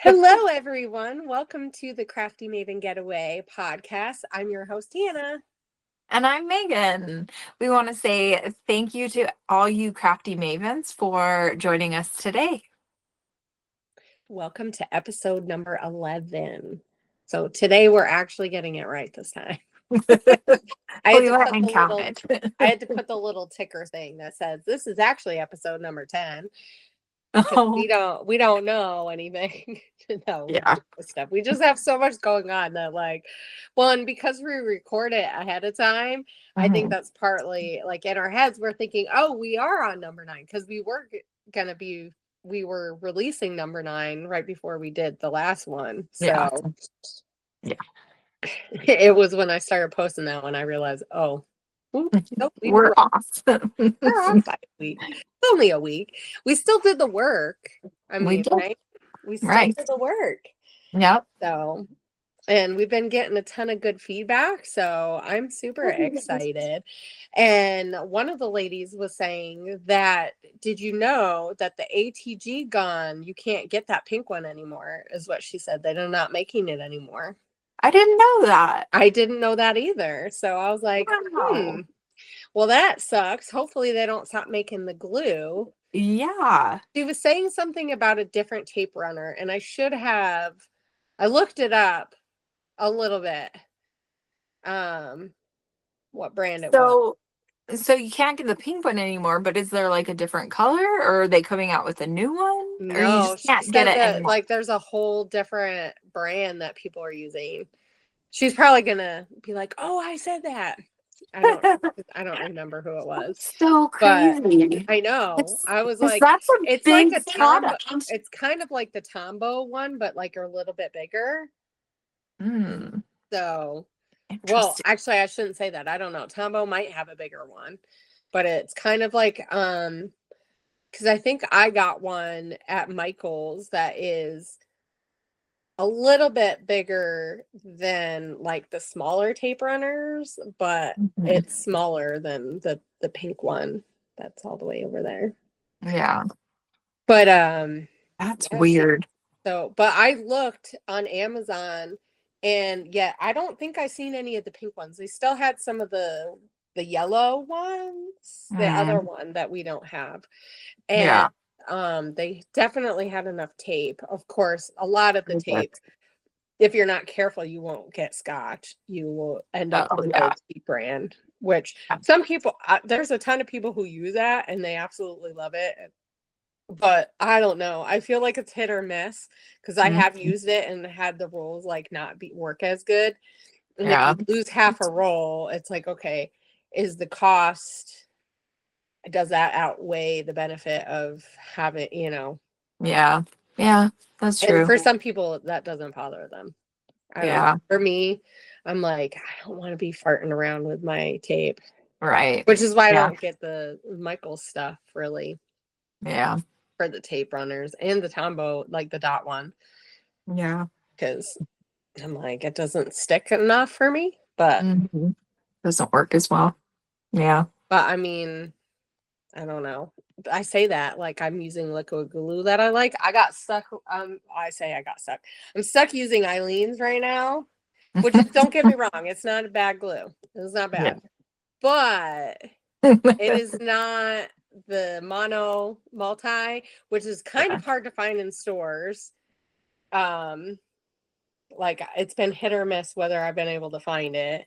Hello, everyone. Welcome to the Crafty Maven Getaway podcast. I'm your host, Hannah. And I'm Megan. We want to say thank you to all you crafty mavens for joining us today. Welcome to episode number 11. So today we're actually getting it right this time. I had to put the little ticker thing that says this is actually episode number 10. We don't know anything. No, stuff. We just have so much going on that and because we record it ahead of time, I think that's partly in our heads we're thinking, oh, we are on number 9 because we were releasing number 9 right before we did the last one. So it was when I started posting that when I realized, oh, nope, we're off. We're off by a week. It's only a week. We still did the work. I mean, we still did the work. Yep. So, and we've been getting a ton of good feedback. So I'm super excited. And one of the ladies was saying that, did you know that the ATG gun, you can't get that pink one anymore, is what she said. They're not making it anymore. I didn't know that. I didn't know that either. So I was like, well, that sucks. Hopefully they don't stop making the glue. Yeah. She was saying something about a different tape runner, and I looked it up a little bit. What brand it was. So you can't get the pink one anymore, but is there a different color, or are they coming out with a new one? No, or you just can't get it anymore? There's a whole different brand that people are using. She's probably gonna be like, oh, I said that. I don't remember who it was. So crazy. I know. I was like, it's like a Tombow. It's kind of like the Tombow one, but a little bit bigger. So, well, actually, I shouldn't say that. I don't know. Tombow might have a bigger one, but it's kind of because I think I got one at Michael's that is a little bit bigger than the smaller tape runners, but it's smaller than the pink one that's all the way over there. Yeah. But that's weird. So, but I looked on Amazon, and I don't think I've seen any of the pink ones. They still had some of the yellow ones, the other one that we don't have. And they definitely had enough tape. Of course, a lot of the tape, if you're not careful, you won't get scotch. You will end up with an old cheap brand, which some people, there's a ton of people who use that and they absolutely love it. But I don't know. I feel like it's hit or miss because I have used it and had the rolls not work as good. And if you lose half a roll, it's okay, is the cost, does that outweigh the benefit of having, Yeah, that's true. And for some people that doesn't bother them. I don't know. For me, I'm like, I don't want to be farting around with my tape, right? Which is why I don't get the Michael stuff really, for the tape runners and the Tombow, the dot one, because I'm like, it doesn't stick enough for me, but doesn't work as well. But I mean, I don't know. I say that I'm using liquid glue that I like. I got stuck. I got stuck. I'm stuck using Eileen's right now, which is, don't get me wrong, it's not a bad glue. It's not bad, but it is not the mono multi, which is kind of hard to find in stores. It's been hit or miss whether I've been able to find it.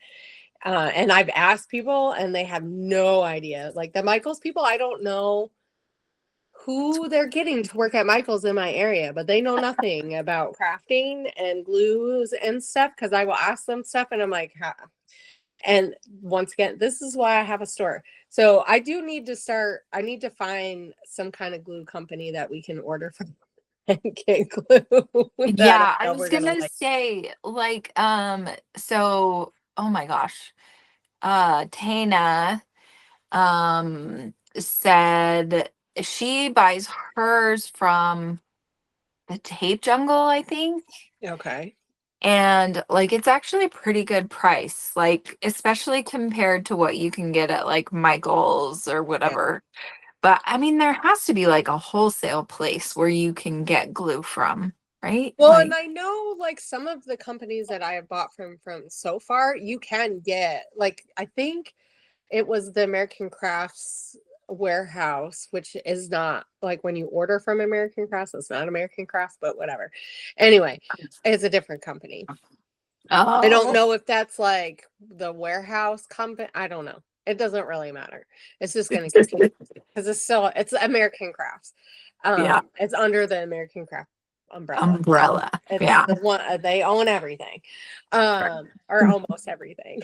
And I've asked people and they have no idea. The Michael's people, I don't know who they're getting to work at Michael's in my area, but they know nothing about crafting and glues and stuff, because I will ask them stuff and I'm like, and once again, this is why I have a store. So I do need to find some kind of glue company that we can order from and get glue. I was gonna say, so, oh my gosh, Tana said she buys hers from the Tape Jungle, I think. Okay. And it's actually a pretty good price, especially compared to what you can get at Michael's or whatever. But I mean, there has to be a wholesale place where you can get glue from. right? Well, Like, and I know like some of the companies that I have bought from so far, you can get like I think it was the American Crafts warehouse, which is not like when you order from American Crafts, it's not American Crafts, but whatever. Anyway, it's a different company. I don't oh, know if that's like the warehouse company. I don't know. It doesn't really matter. It's just going to continue because it's American Crafts. yeah, It's under the American Craft umbrella. So umbrella. it's Yeah. the one they own everything, Right. or almost everything.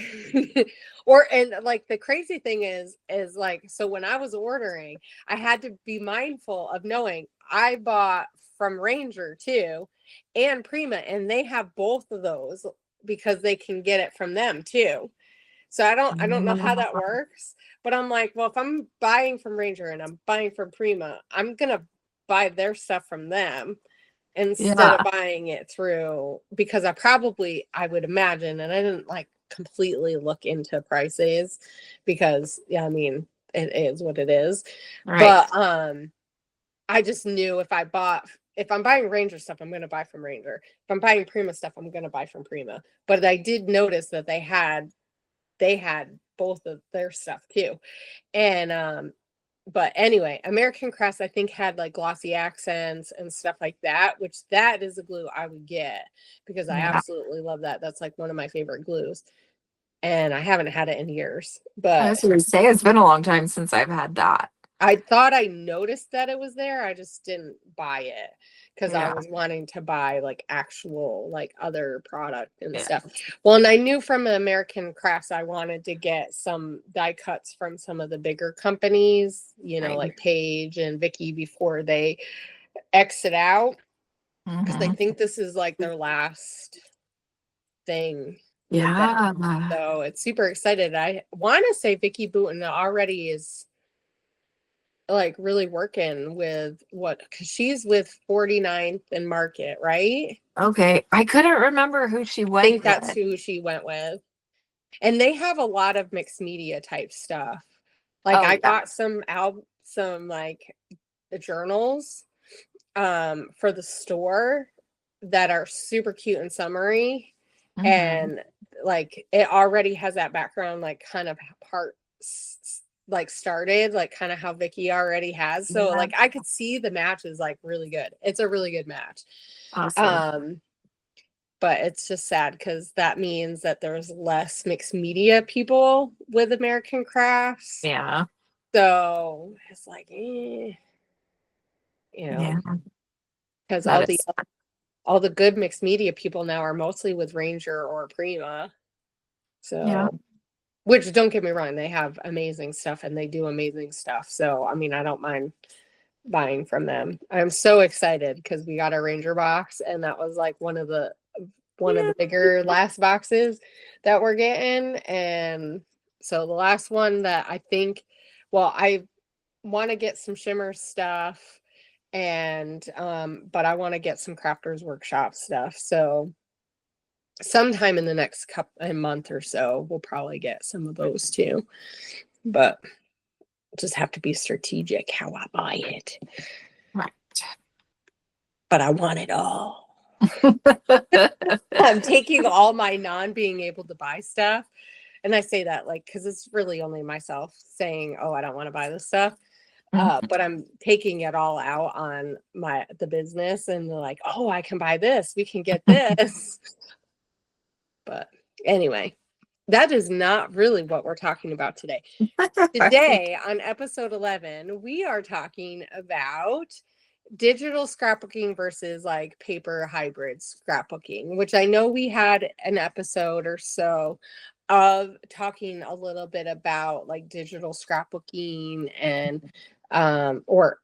Or and like the crazy thing is like so when I was ordering, I had to be mindful of knowing I bought from Ranger too, and Prima, and they have both of those because they can get it from them too. So I don't know how that works, but I'm like, well, if I'm buying from Ranger and I'm buying from Prima, I'm gonna buy their stuff from them instead Yeah. of buying it through because I would imagine, and I didn't like completely look into prices because yeah, I mean it is what it is. Right. But I just knew if I'm buying Ranger stuff, I'm gonna buy from Ranger. If I'm buying Prima stuff, I'm gonna buy from Prima. But I did notice that they had both of their stuff too. And but anyway, American Crafts I think had like glossy accents and stuff like that, which that is a glue I would get because I Yeah. absolutely love that. That's like one of my favorite glues. And I haven't had it in years, I but was going to say it's been a long time since I've had that. I thought I noticed that it was there. I just didn't buy it because I Yeah. was wanting to buy like actual like other product and Yeah. stuff. Well, and I knew from American Crafts I wanted to get some die cuts from some of the bigger companies, Right. like Paige and Vicky before they exit out because I Hmm. think this is like their last thing with them. Yeah. So it's super excited. I want to say Vicky Booten already is like really working with because she's with 49th and Market, right? Okay. I couldn't remember who she I think went that's with. who she went with. And they have a lot of mixed media type stuff. Like Oh, I yeah. got some like journals for the store that are super cute and summery. Hmm. And like it already has that background, like kind of part like started, like kind of how Vicky already has. So Yeah. like I could see the match is like really good. It's a really good match. Awesome. Um, but it's just sad because that means that there's less mixed media people with American Crafts. Yeah. So it's like, Yeah. because That is. all the good mixed media people now are mostly with Ranger or Prima. Yeah. So, which don't get me wrong, they have amazing stuff and they do amazing stuff. So, I mean, I don't mind buying from them. I'm so excited because we got a Ranger box and that was like one of Yeah. the bigger last boxes that we're getting. And so the last one that I think, well, I want to get some shimmer stuff and but I want to get some crafters workshop stuff. So sometime in the next couple a month or so, we'll probably get some of those too. But just have to be strategic how I buy it. Right. But I want it all. I'm taking all my non being able to buy stuff. And I say that like because it's really only myself saying, oh, I don't want to buy this stuff. Mhm. But I'm taking it all out on the business and they're like, oh, I can buy this. We can get this. But anyway, that is not really what we're talking about today. Today on episode 11, we are talking about digital scrapbooking versus like paper hybrid scrapbooking, which I know we had an episode or so of talking a little bit about like digital scrapbooking and or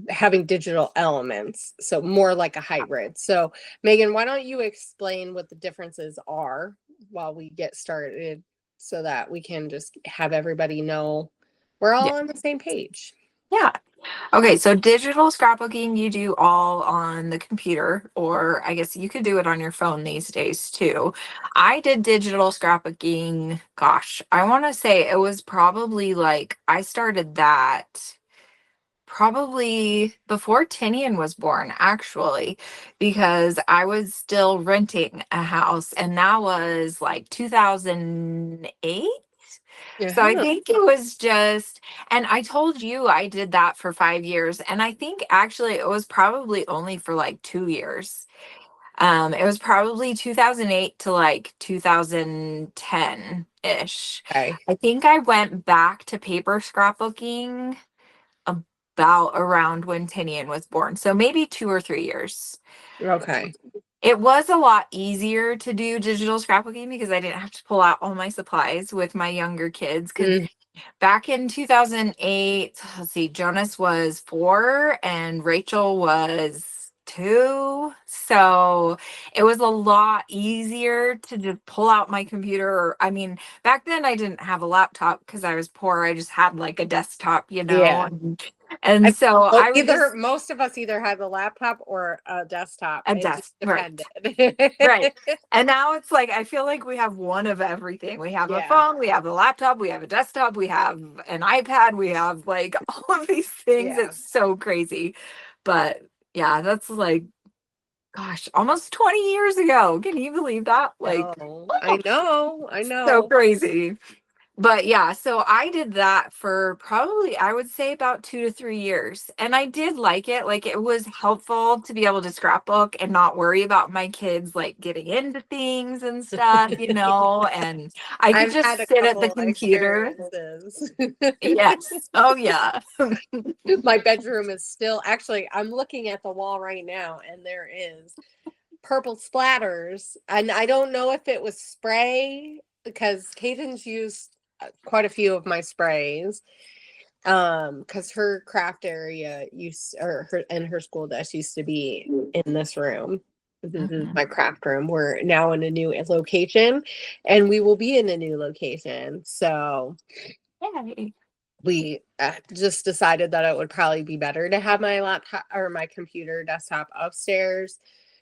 having digital elements, so more like a hybrid. So Megan, why don't you explain what the differences are while we get started so that we can just have everybody know we're all Yeah. on the same page. Yeah. Okay, so digital scrapbooking you do all on the computer, or I guess you could do it on your phone these days too. I did digital scrapbooking, gosh, I want to say it was probably like I started that probably before Tinian was born, actually, because I was still renting a house, and that was like 2008. So I Yeah. think it was just, and I told you I did that for 5 years, and I think actually it was probably only for like 2 years. It was probably 2008 to like 2010 ish. Okay. I think I went back to paper scrapbooking about around when Tinian was born. So maybe 2 or 3 years. Okay. It was a lot easier to do digital scrapbooking because I didn't have to pull out all my supplies with my younger kids. Because Mm, back in 2008, let's see, Jonas was 4 and Rachel was 2. So it was a lot easier to just pull out my computer. I mean, back then I didn't have a laptop because I was poor. I just had like a desktop, yeah. And so Well, I would just most of us either had a laptop or a desktop. a It just desk, right. depended. Right. And now it's like I feel like we have one of everything. We have a Yeah. phone, we have a laptop, we have a desktop, we have an iPad, we have like all of these things. Yeah. It's so crazy. But yeah, that's like, gosh, almost 20 years ago. Can you believe that? Like, No, I know. I so know. crazy. But yeah, so I did that for probably, I would say about 2 to 3 years. And I did like it. Like it was helpful to be able to scrapbook and not worry about my kids like getting into things and stuff, and I could I've had just a sit at the couple computer. experiences. Yes. Oh yeah. My bedroom is still actually, I'm looking at the wall right now and there is purple splatters. And I don't know if it was spray because Caden's used quite a few of my sprays. Because her craft area her school desk used to be in this room. This is Mhm. my craft room. We're now in a new location and we will be in a new location. So Yay. we just decided that it would probably be better to have my laptop or my computer desktop upstairs.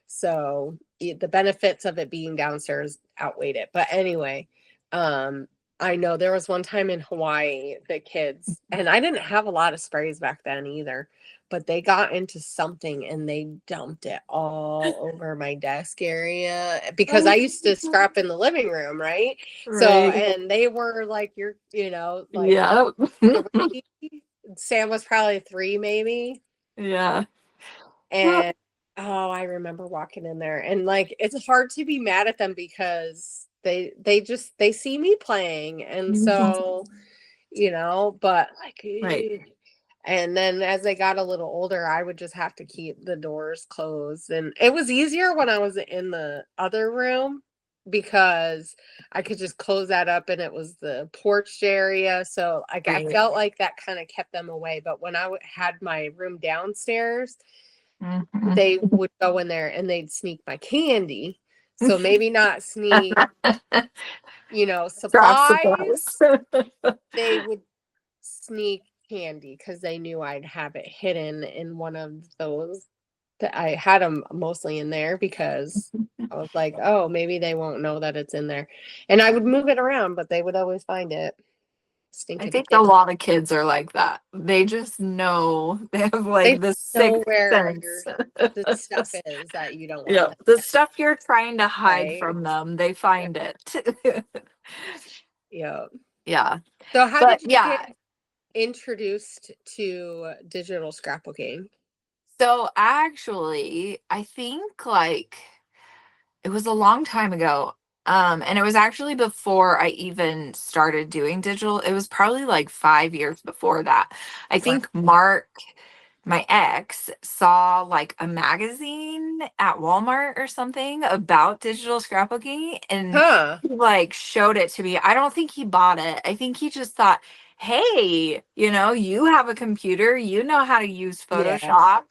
So the benefits of it being downstairs outweighed it. But anyway, um, I know there was one time in Hawaii, the kids, and I didn't have a lot of sprays back then either, but they got into something and they dumped it all over my desk area because I used to scrap in the living room, right? So, Right. and they were like, like Yeah. 3. Sam was probably 3, maybe. Yeah. And oh, I remember walking in there and like it's hard to be mad at them because they see me playing and so but like Right. and then as they got a little older, I would just have to keep the doors closed. And it was easier when I was in the other room because I could just close that up and it was the porch area. So like I Right. felt like that kind of kept them away. But when I had my room downstairs, Mhm. they would go in there and they'd sneak my candy. So maybe not sneak, Craft supplies. supplies. They would sneak candy because they knew I'd have it hidden in one of those. That I had them mostly in there because I was like, oh, maybe they won't know that it's in there. And I would move it around, but they would always find it. I Stinking think a kids. lot of kids are like that. They just know. They have They like this know sixth where sense. the stuff is that you don't want Yeah, them the to stuff you're trying to hide play. from them, they Yeah. find it. Yeah. Yeah, So how but did you yeah. get introduced to digital scrapbooking? So actually, I think like it was a long time ago. And it was actually before I even started doing digital. It was probably like 5 years before that. I Okay. think Mark, my ex, saw like a magazine at Walmart or something about digital scrapbooking, and Huh. he like showed it to me. I don't think he bought it. I think he just thought, hey, you have a computer, you know how to use Yeah. Photoshop,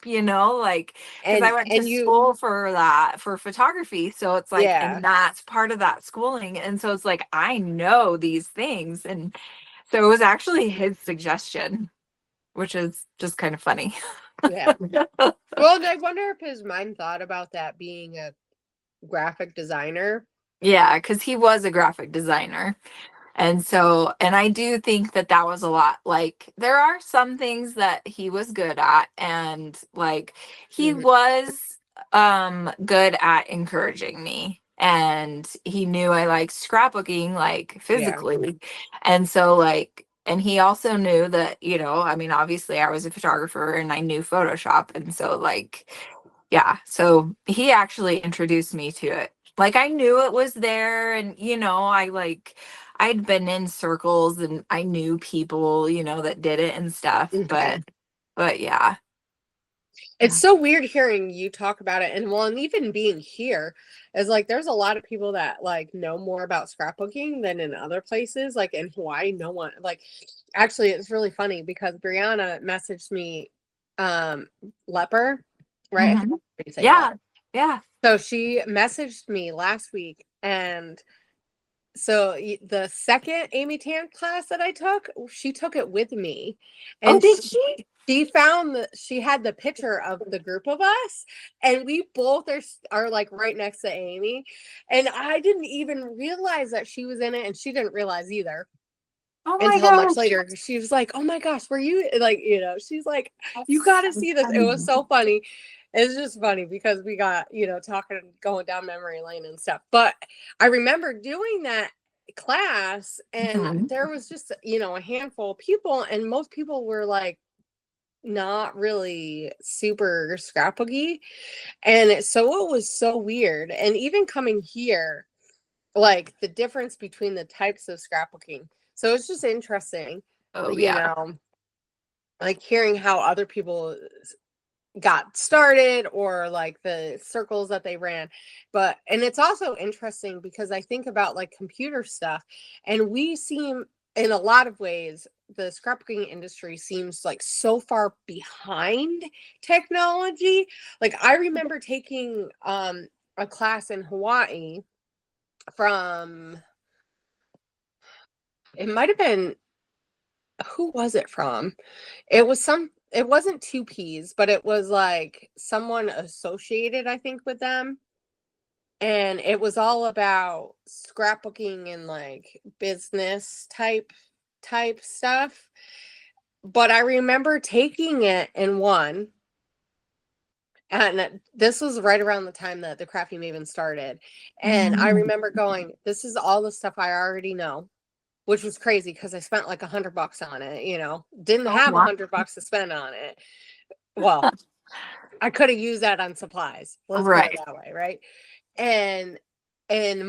like, because I And went to and you school for that, for photography. So it's like, yeah. and that's part of that schooling. And so it's like, I know these things. And so it was actually his suggestion, which is just kind of funny. Yeah. Well, I wonder if his mind thought about that being a graphic designer. Yeah, because he was a graphic designer. And so, and I do think that that was a lot. Like, there are some things that he was good at, and like, he Mhm. was good at encouraging me. And he knew I liked scrapbooking, like Yeah. physically. And so, like, and he also knew that, you know, I mean, obviously I was a photographer and I knew Photoshop. And so, like, yeah, so he actually introduced me to it. Like, I knew it was there, and you know, I'd been in circles and I knew people, you know, that did it and stuff, Mhm. but yeah. It's so weird hearing you talk about it, and well, and even being here is like there's a lot of people that like know more about scrapbooking than in other places. Like in Hawaii, no one like actually it's really funny because Brianna messaged me leper, right? I think Hmm. that's how you say Yeah. leper. Yeah. So she messaged me last week, and so the second Amy Tan class that I took, she took it with me, Oh, and did she? she found that she had the picture of the group of us, and we both are like right next to Amy, and I didn't even realize that she was in it, and she didn't realize either Oh my until much gosh. later. She was like, "Oh my gosh, were you like she's like, you That's got to so see this." It was funny. so funny. It's just funny because we got talking, going down memory lane and stuff. But I remember doing that class, and Mhm. there was just a handful of people, and most people were like not really super scrapbooky, and it was so weird. And even coming here, like the difference between the types of scrapbooking. So it's just interesting, Oh you yeah. know, like hearing how other people got started or like the circles that they ran. And it's also interesting because I think about like computer stuff, and we seem in a lot of ways the scrapbooking industry seems like so far behind technology. Like I remember taking a class in Hawaii from, it might have been, who was it from? It wasn't two P's, but it was like someone associated, I think, with them. And it was all about scrapbooking and like business type stuff. But I remember taking it in one, and this was right around the time that the Crafty Maven started. And I Mhm. remember going, this is all the stuff I already know, which was crazy because I spent like $100 on it, didn't Oh have wow. $100 to spend on it. Well, I could have used that on supplies. Let's put it Right. that way, right? And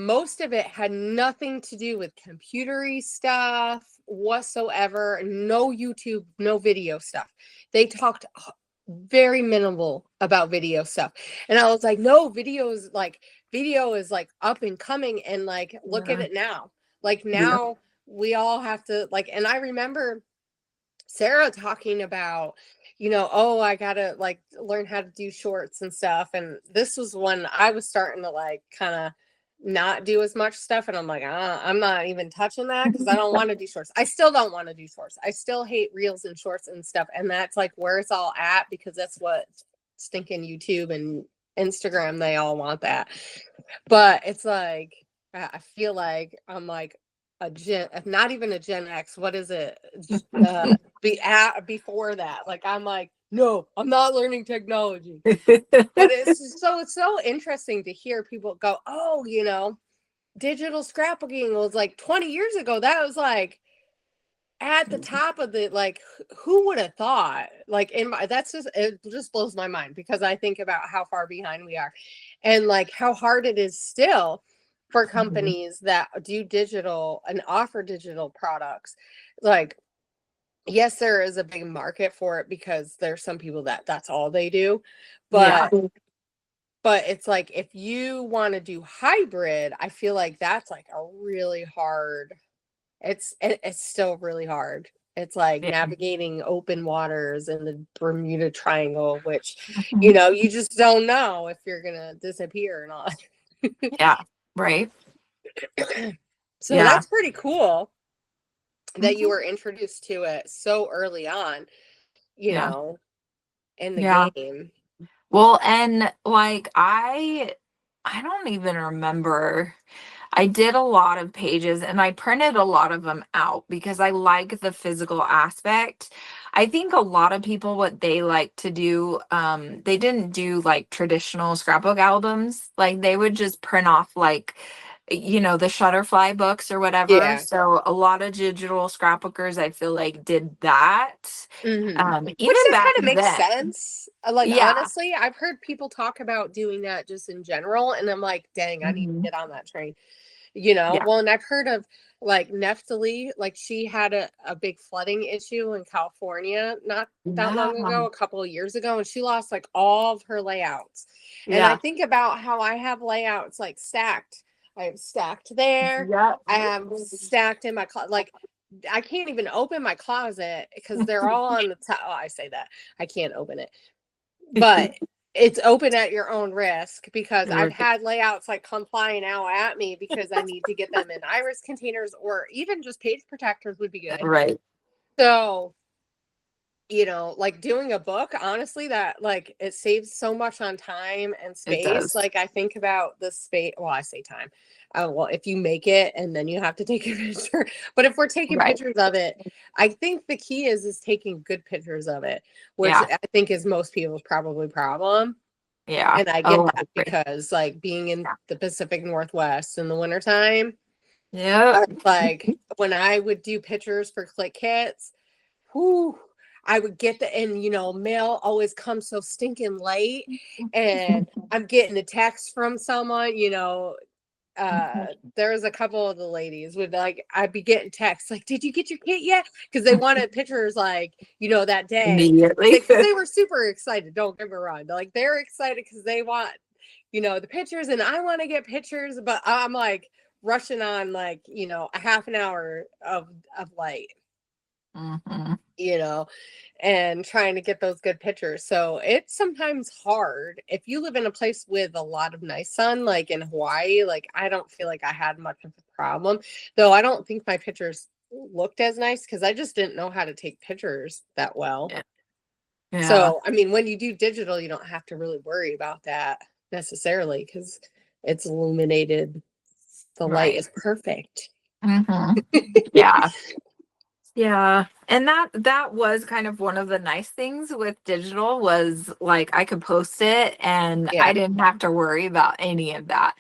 most of it had nothing to do with computery stuff whatsoever. No YouTube, no video stuff. They talked very minimal about video stuff. And I was like, no, video is like up and coming, and like look at Yeah. it now. Like Yeah. now we all have to like, and I remember Sarah talking about, oh, I gotta like learn how to do shorts and stuff. And this was when I was starting to like kind of not do as much stuff. And I'm like, I'm not even touching that because I don't want to do shorts. I still don't want to do shorts. I still hate reels and shorts and stuff. And that's like where it's all at because that's what stinking YouTube and Instagram, they all want that. But it's like, I feel like I'm like a gen, not even a Gen X. What is it? Before that, like I'm like, no, I'm not learning technology. But it's so interesting to hear people go, oh, digital scrapbooking was like 20 years ago. That was like at the top of the like, who would have thought? Like that's just, it just blows my mind because I think about how far behind we are, and like how hard it is still for Mhm. companies that do digital and offer digital products. Like, yes, there is a big market for it because there's some people that that's all they do. Yeah. But it's like if you want to do hybrid, I feel like that's like a really hard, it's still really hard. It's like Yeah. navigating open waters in the Bermuda Triangle, which Mhm. you just don't know if you're gonna disappear or not. Yeah. Right. So Yeah. that's pretty cool that you Mhm. were introduced to it so early on, you Yeah. know, in the Yeah. game. Well, and like I don't even remember. I did a lot of pages and I printed a lot of them out because I like the physical aspect. I think a lot of people, what they like to do, they didn't do like traditional scrapbook albums. Like they would just print off like, the Shutterfly books or whatever. Yeah. So a lot of digital scrapbookers, I feel like, did that. Which Even that back kind of makes then. sense. Like Yeah. honestly, I've heard people talk about doing that just in general, and I'm like, dang, I need to Hmm. get on that train. Yeah. Well, and I've heard of like Neftali, like she had a big flooding issue in California not that Yeah. long ago, a couple of years ago, and she lost like all of her layouts. And I Yeah. think about how I have layouts like stacked. I have stacked there. Yeah. I have stacked in my closet. Like I can't even open my closet because they're all on the top. Oh, I say that I can't open it, but it's open at your own risk because I've Right. had layouts like come flying out at me because I need to get them in iris containers or even just page protectors would be good. Right. So, like doing a book, honestly, that like it saves so much on time and It space. does. Like I think about the space. Well, I say time. Well, if you make it and then you have to take a picture, but if we're taking Right. pictures of it, I think the key is taking good pictures of it, which Yeah. I think is most people's probably problem. Yeah. And I get Oh, I that agree. because like being in the Pacific Northwest in the wintertime, Yeah. like when I would do pictures for Click Kits, whoo, I would get and mail always comes so stinking late. And I'm getting a text from someone, there was a couple of the ladies would like I'd be getting texts like, did you get your kit yet? Because they wanted pictures like, that day. Immediately. Because they were super excited. Don't get me wrong. They're excited because they want, the pictures and I want to get pictures, but I'm like rushing on like, a half an hour of light, Hmm. you know, and trying to get those good pictures. So it's sometimes hard if you live in a place with a lot of nice sun, like in Hawaii. Like I don't feel like I had much of a problem, though. I don't think my pictures looked as nice because I just didn't know how to take pictures that well. Yeah. Yeah. So I mean, when you do digital, you don't have to really worry about that necessarily because it's illuminated. The light Right. is perfect. Hmm. Yeah. Yeah. And that was kind of one of the nice things with digital was like I could post it and I Yeah. didn't have to worry about any of that.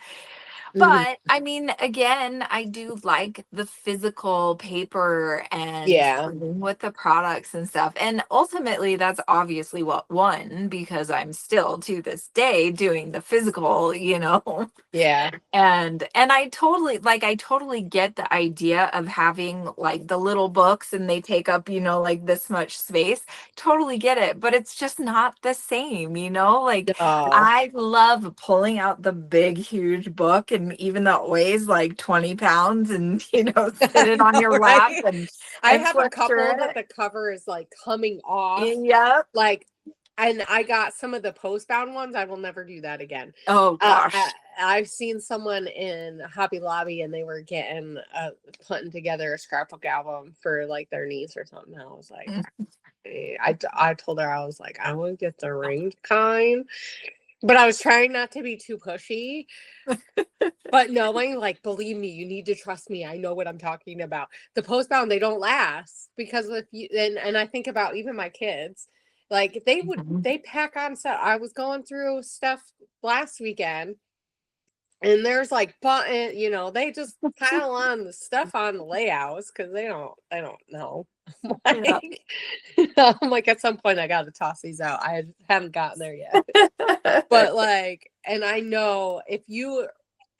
Mhm. But I mean, again, I do like the physical paper and Yeah. playing with the products and stuff. And ultimately, that's obviously what won because I'm still to this day doing the physical, Yeah. And I totally get the idea of having like the little books and they take up, like this much space. Totally get it, but it's just not the same, like No. I love pulling out the big huge book and even though it weighs like 20 pounds and sit I it on your know, lap right? I and have a flip couple through that it. the cover is like coming off. Yep. Like, and I got some of the postbound ones. I will never do that again. Oh gosh. I've seen someone in Hobby Lobby and they were putting together a scrapbook album for like their niece or something. I was like, I told her, I was like, I want to get the ring kind, but I was trying not to be too pushy. But knowing, like, believe me, you need to trust me. I know what I'm talking about. The postbound, they don't last because if you and I think about even my kids, like Mhm. they pack on stuff. I was going through stuff last weekend and there's like button, they just pile on the stuff on the layouts because they don't know. Yeah. Like, I'm like, at some point I gotta toss these out. I haven't gotten there yet. But like, and I know if you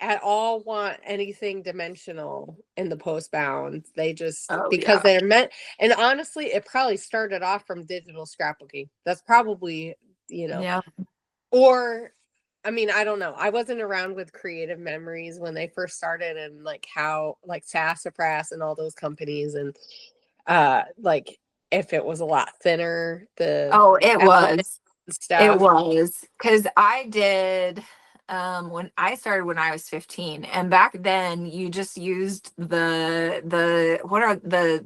at all want anything dimensional in the postbound, they just Oh because yeah. they're meant, and honestly, it probably started off from digital scrapbooking. That's probably, you know, Yeah. or I mean, I don't know. I wasn't around with Creative Memories when they first started and like how like Sassafras and all those companies and like if it was a lot thinner, the Oh, it element was. and It stuff. was because I did when I started when I was 15, and back then you just used the what are the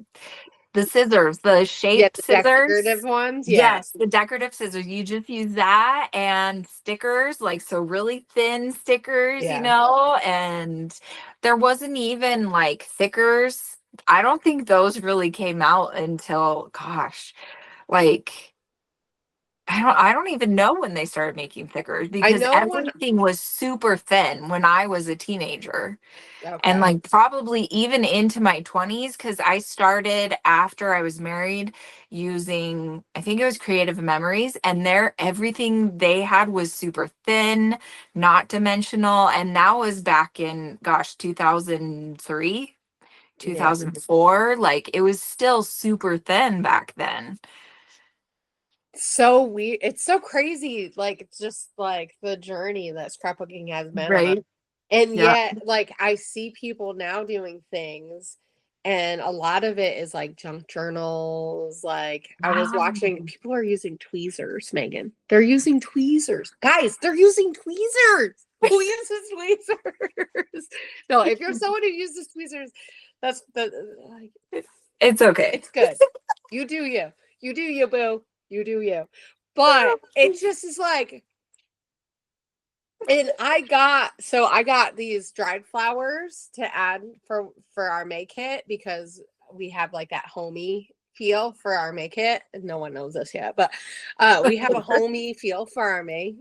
the scissors, the Yeah, shape the scissors. decorative ones. Yeah. Yes, the decorative scissors. You just use that and stickers, like so really thin stickers, Yeah. and there wasn't even like thickers. I don't think those really came out until, gosh, like I don't even know when they started making thickers I because know when. everything was super thin when I was a teenager. And Okay. like probably even into my 20s, because I started after I was married using, I think it was Creative Memories, and everything they had was super thin, not dimensional. And that was back in, gosh, 2003, Yeah. 2004. Like it was still super thin back then. So weird. It's so crazy. Like, it's just like the journey that scrapbooking has been on. Right. And Yeah. yet, like, I see people now doing things, and a lot of it is like junk journals. Like, I was watching, Wow. people are using tweezers, Megan. They're using tweezers. Guys, they're using tweezers. Who uses tweezers? No, if you're someone who uses tweezers, that's like, It's okay. it's good. You do you. You do you, boo. You do you. But it just is like, and I got these dried flowers to add for our May kit because we have like that homey feel for our May kit. No one knows this yet, but we have a homey feel for our May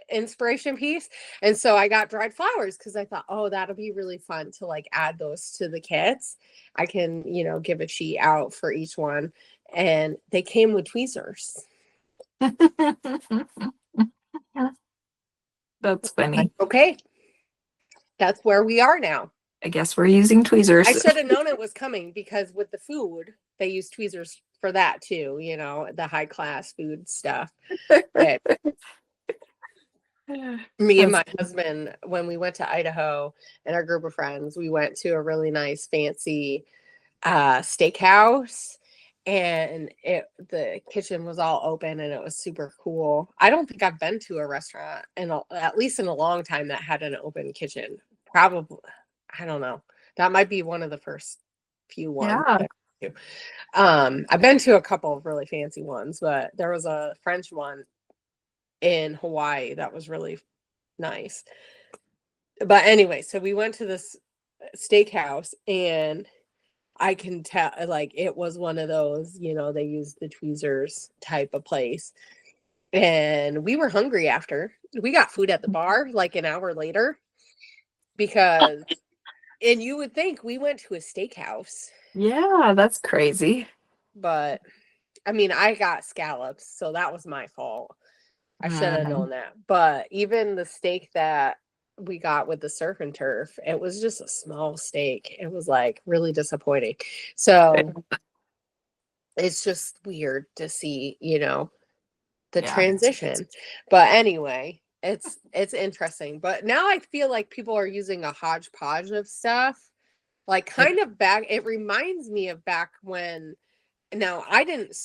inspiration piece. And so I got dried flowers because I thought, oh, that'll be really fun to like add those to the kits. I can, give a sheet out for each one. And they came with tweezers. That's Like, funny. okay, that's where we are now. I guess we're using tweezers. I should have known it was coming because with the food, they use tweezers for that too, the high class food stuff. But me and That's my husband, when we went to Idaho and our group of friends, we went to a really nice fancy steakhouse, and the kitchen was all open and it was super cool. I don't think I've been to a restaurant at least in a long time that had an open kitchen. Probably, I don't know. That might be one of the first few ones. yeah. I've been to a couple of really fancy ones, but there was a French one in Hawaii that was really nice. But anyway, so we went to this steakhouse, and I can tell, like, it was one of those, they use the tweezers type of place. And we were hungry after. We got food at the bar like an hour later because, and you would think we went to a steakhouse, Yeah, that's crazy. but I mean, I got scallops, so that was my fault. I should have known that. But even the steak that we got with the surf and turf, it was just a small steak. It was like really disappointing. So it's just weird to see, the Yeah. transition. But anyway, it's interesting. But now I feel like people are using a hodgepodge of stuff. Like kind of back, it reminds me of back when, now I didn't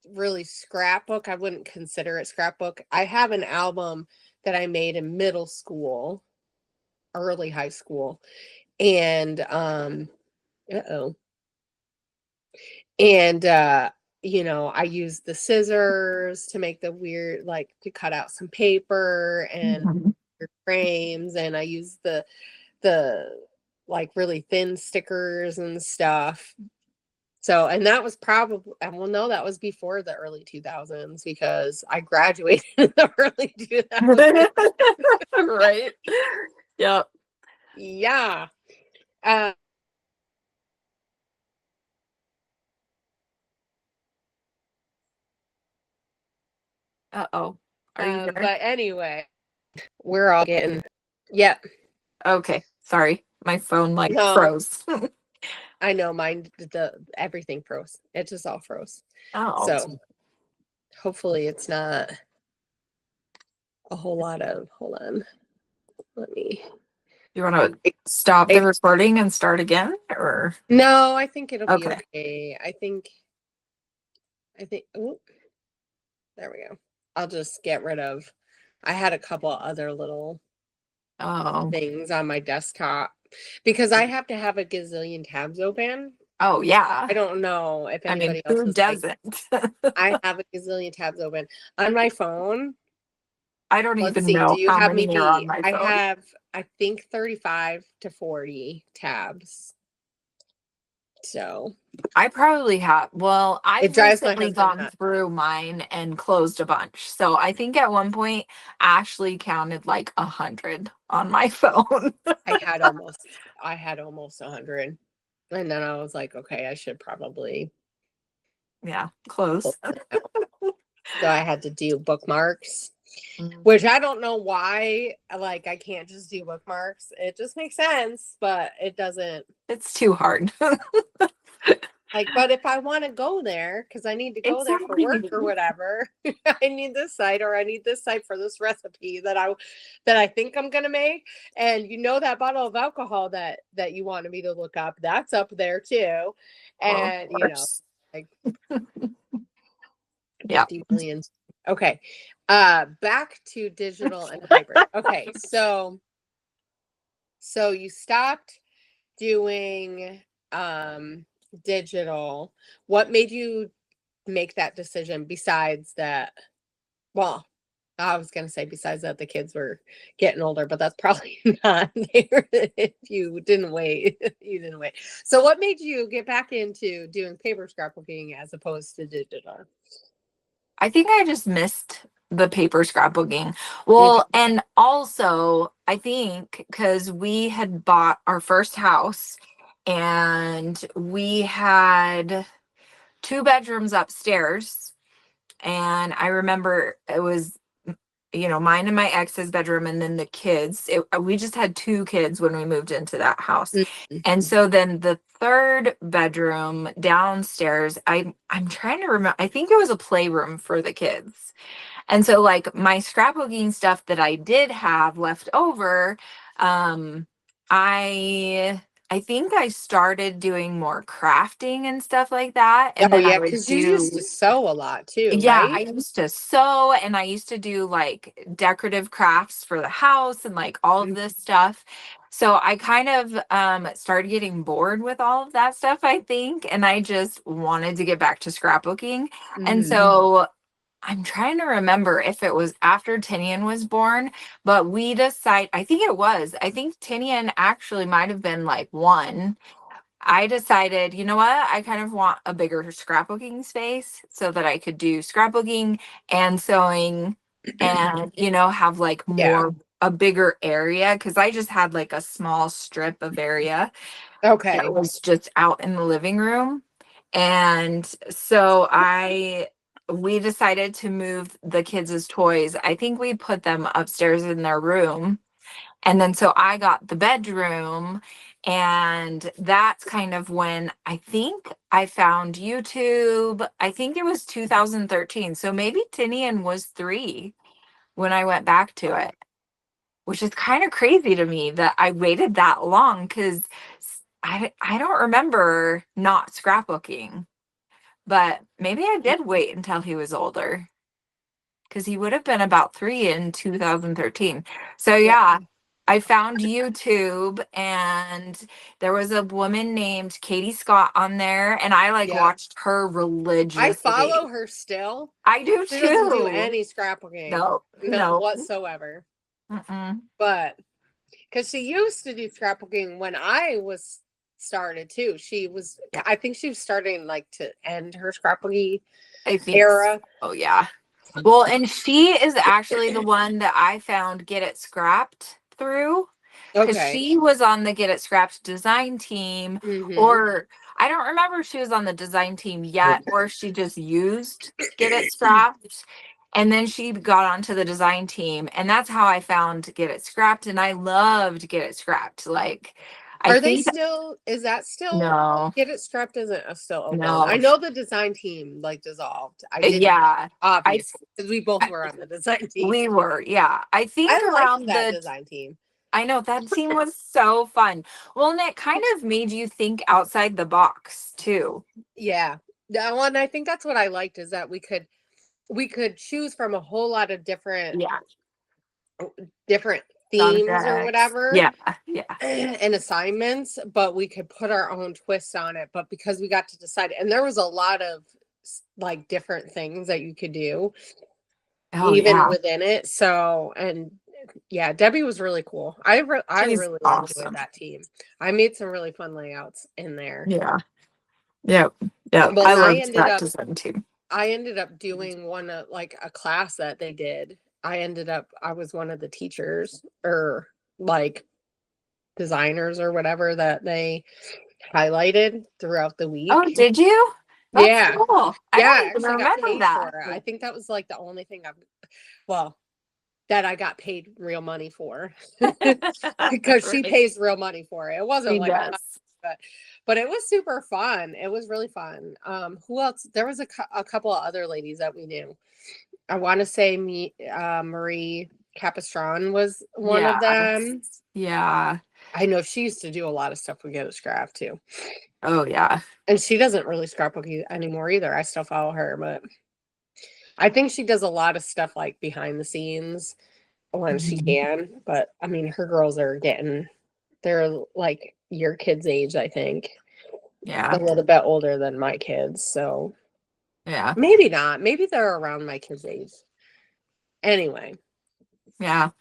really scrapbook. I wouldn't consider it scrapbook. I have an album that I made in middle school, early high school. And uh-oh. And I used the scissors to make the weird, like to cut out some paper and Mhm. frames, and I used the like really thin stickers and stuff. So, and that was probably, well, no, that was before the early 2000s because I graduated in the early 2000s. Right. Yep. Yeah. Uh, Uh-oh. Are you there? but anyway, we're all getting, yep. Okay. Sorry. My phone like No, froze. I know mine, everything froze. It just all froze. Oh. So hopefully it's not a whole lot of, hold on. Let me, You want to stop the recording and start again, or? no, I think it'll be Okay. okay. I think, oh, there we go. I'll just get rid of, I had a couple other little Oh. things on my desktop because I have to have a gazillion tabs open. Oh yeah. I don't know if I mean, anybody else who is like, doesn't? I have a gazillion tabs open on my phone. I don't Let's even see. Do know you how have me many are on beat? my I phone. have, I think 35 to 40 tabs. So I probably have. Well, I've it drives my recently husband gone nuts. through mine and closed a bunch. So I think at one point Ashley counted like 100 on my phone. I had almost 100. And then I was like, okay, I should probably Yeah, close close. it out. So I had to do bookmarks, Mm. which I don't know why, like, I can't just do bookmarks. It just makes sense, but it doesn't. It's too hard. Like, but if I want to go there, because I need to go there for work Exactly. or whatever, I need this site, or I need this site for this recipe that I think I'm gonna make. And that bottle of alcohol that you wanted me to look up, that's up there too. Of And course. like Yeah. 50 million. Okay. Back to digital and paper. Okay, so you stopped doing digital. What made you make that decision besides that? Well, I was going to say besides that the kids were getting older, but that's probably not there. If you didn't wait. You didn't wait. So what made you get back into doing paper scrapbooking as opposed to digital? I think I just missed the paper scrapbooking. Okay. Well, and also I think because we had bought our first house and we had two bedrooms upstairs. And I remember it was, mine and my ex's bedroom and then the kids. We just had two kids when we moved into that house. And Mhm. so then the third bedroom downstairs, I'm trying to remember, I think it was a playroom for the kids. And so like my scrapbooking stuff that I did have left over, um, I think I started doing more crafting and stuff like that. And Oh then I yeah, would because you used do, to sew a lot too, yeah, I right? used to sew and I used to do like decorative crafts for the house and like all of Mm, this stuff. So I kind of started getting bored with all of that stuff, I think, and I just wanted to get back to scrapbooking. And so I'm trying to remember if it was after Tinian was born, but I think Tinian actually might have been like one. I decided, you know what? I kind of want a bigger scrapbooking space so that I could do scrapbooking and sewing and, have like Yeah. a bigger area because I just had like a small strip of area that Okay. was just out in the living room. And so we decided to move the kids' toys. I think we put them upstairs in their room. And then so I got the bedroom, and that's kind of when I think I found YouTube. I think it was 2013. So maybe Tinian was 3 when I went back to it, which is kind of crazy to me that I waited that long because I don't remember not scrapbooking, but maybe I did wait until he was older because he would have been about 3 in 2013. So Yeah. yeah, I found YouTube and there was a woman named Katie Scott on there, and I like Yeah. watched her I religiously. follow her still. I do She doesn't do too. any scrapbooking, No, none no. whatsoever. Mm-mm. But because she used to do scrapbooking when I was started too. I think she was starting like to end her scrapbooking I think era. so, yeah. Well, and she is actually the one that I found Get It Scrapped through because Okay. she was on the Get It Scrapped design team, Mm-hmm. or I don't remember if she was on the design team yet, or if she just used Get It Scrapped. And then she got onto the design team, and that's how I found Get It Scrapped. And I loved Get It Scrapped. Like, I Are they think, still, is that still, no, Get It Scrapped isn't still open? I no, know the design team like dissolved. I didn't, yeah, I, obviously, because we both were on the design team. we were, yeah. I think I liked around that the design team. I know that scene was so fun. Well, and it kind of made you think outside the box too. Yeah. That one, I think that's what I liked is that we could choose from a whole lot of Yeah. different themes or subjects. whatever Yeah, yeah. and assignments, but we could put our own twist on it. But because we got to decide, and there was a lot of like different things that you could do Oh even yeah. within it. So, and yeah, Debbie was really cool. I She's really enjoyed awesome. that team. I made some really fun layouts in there. Yeah. Yep. Yep. Well, I and loved that design too. I ended up doing one of like a class that they did. I was one of the teachers or like designers or whatever that they highlighted throughout the Oh, week. did you? That's Yeah. cool. I Yeah, don't I even actually got remember paid that. for it. I think that was like the only thing well, that I got paid real money for. Because she Right. pays real money for it. It wasn't She like does. but it was super fun. It was really fun. Who else? There was a couple of other ladies that we knew. I want to say Marie Capistran was one of Yeah. them. Yeah. I know she used to do a lot of stuff with Get a Scrap too. Oh yeah. And she doesn't really scrapbook anymore either. I still follow her, but I think she does a lot of stuff like behind the scenes when she Mhm. can. But I mean, her girls are they're like your kids' age, I think. A Yeah. little bit older than my kids. So Yeah. maybe not. Maybe they're around my kids' age. Anyway. Yeah.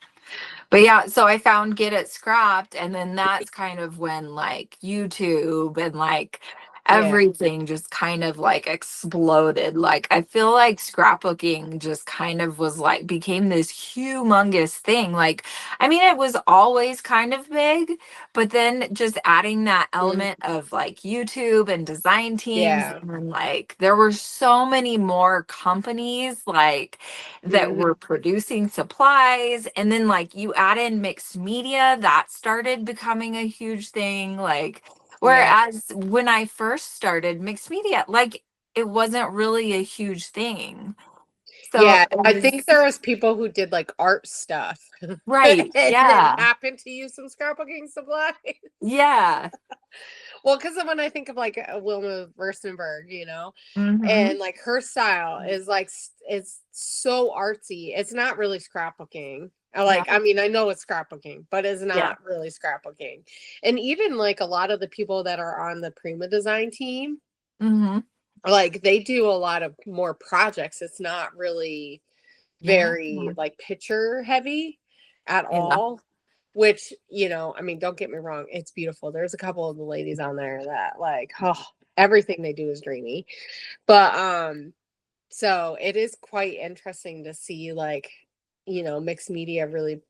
But yeah, so I found Get It Scrapped, and then that's kind of when like YouTube and like Yeah. everything just kind of like exploded. Like I feel like scrapbooking just kind of was like became this humongous thing. Like I mean it was always kind of big, but then just adding that Mm, element of like YouTube and design teams yeah. and then like there were so many more companies like that Hmm. were producing supplies, and then like you add in mixed media, that started becoming a huge thing. Like Yeah. whereas when I first started mixed media, like it wasn't really a huge thing, so Yeah. it I think was there was people who did like art stuff right. and then Yeah. happened to use some scrapbooking supplies. Yeah. Well, because when I think of like Wilma Versenberg, Mm-hmm. and like her style is like it's so artsy. It's not really scrapbooking. Yeah. I mean, I know it's scrapbooking, but it's Yeah. not really scrapbooking. And even like a lot of the people that are on the Prima design team, Mm-hmm. like they do a lot of more projects. It's not really Yeah. very like picture heavy at Yeah. all, which, I mean, don't get me wrong, it's beautiful. There's a couple of the ladies on there that like, oh, everything they do is dreamy. But so it is quite interesting to see like, mixed media really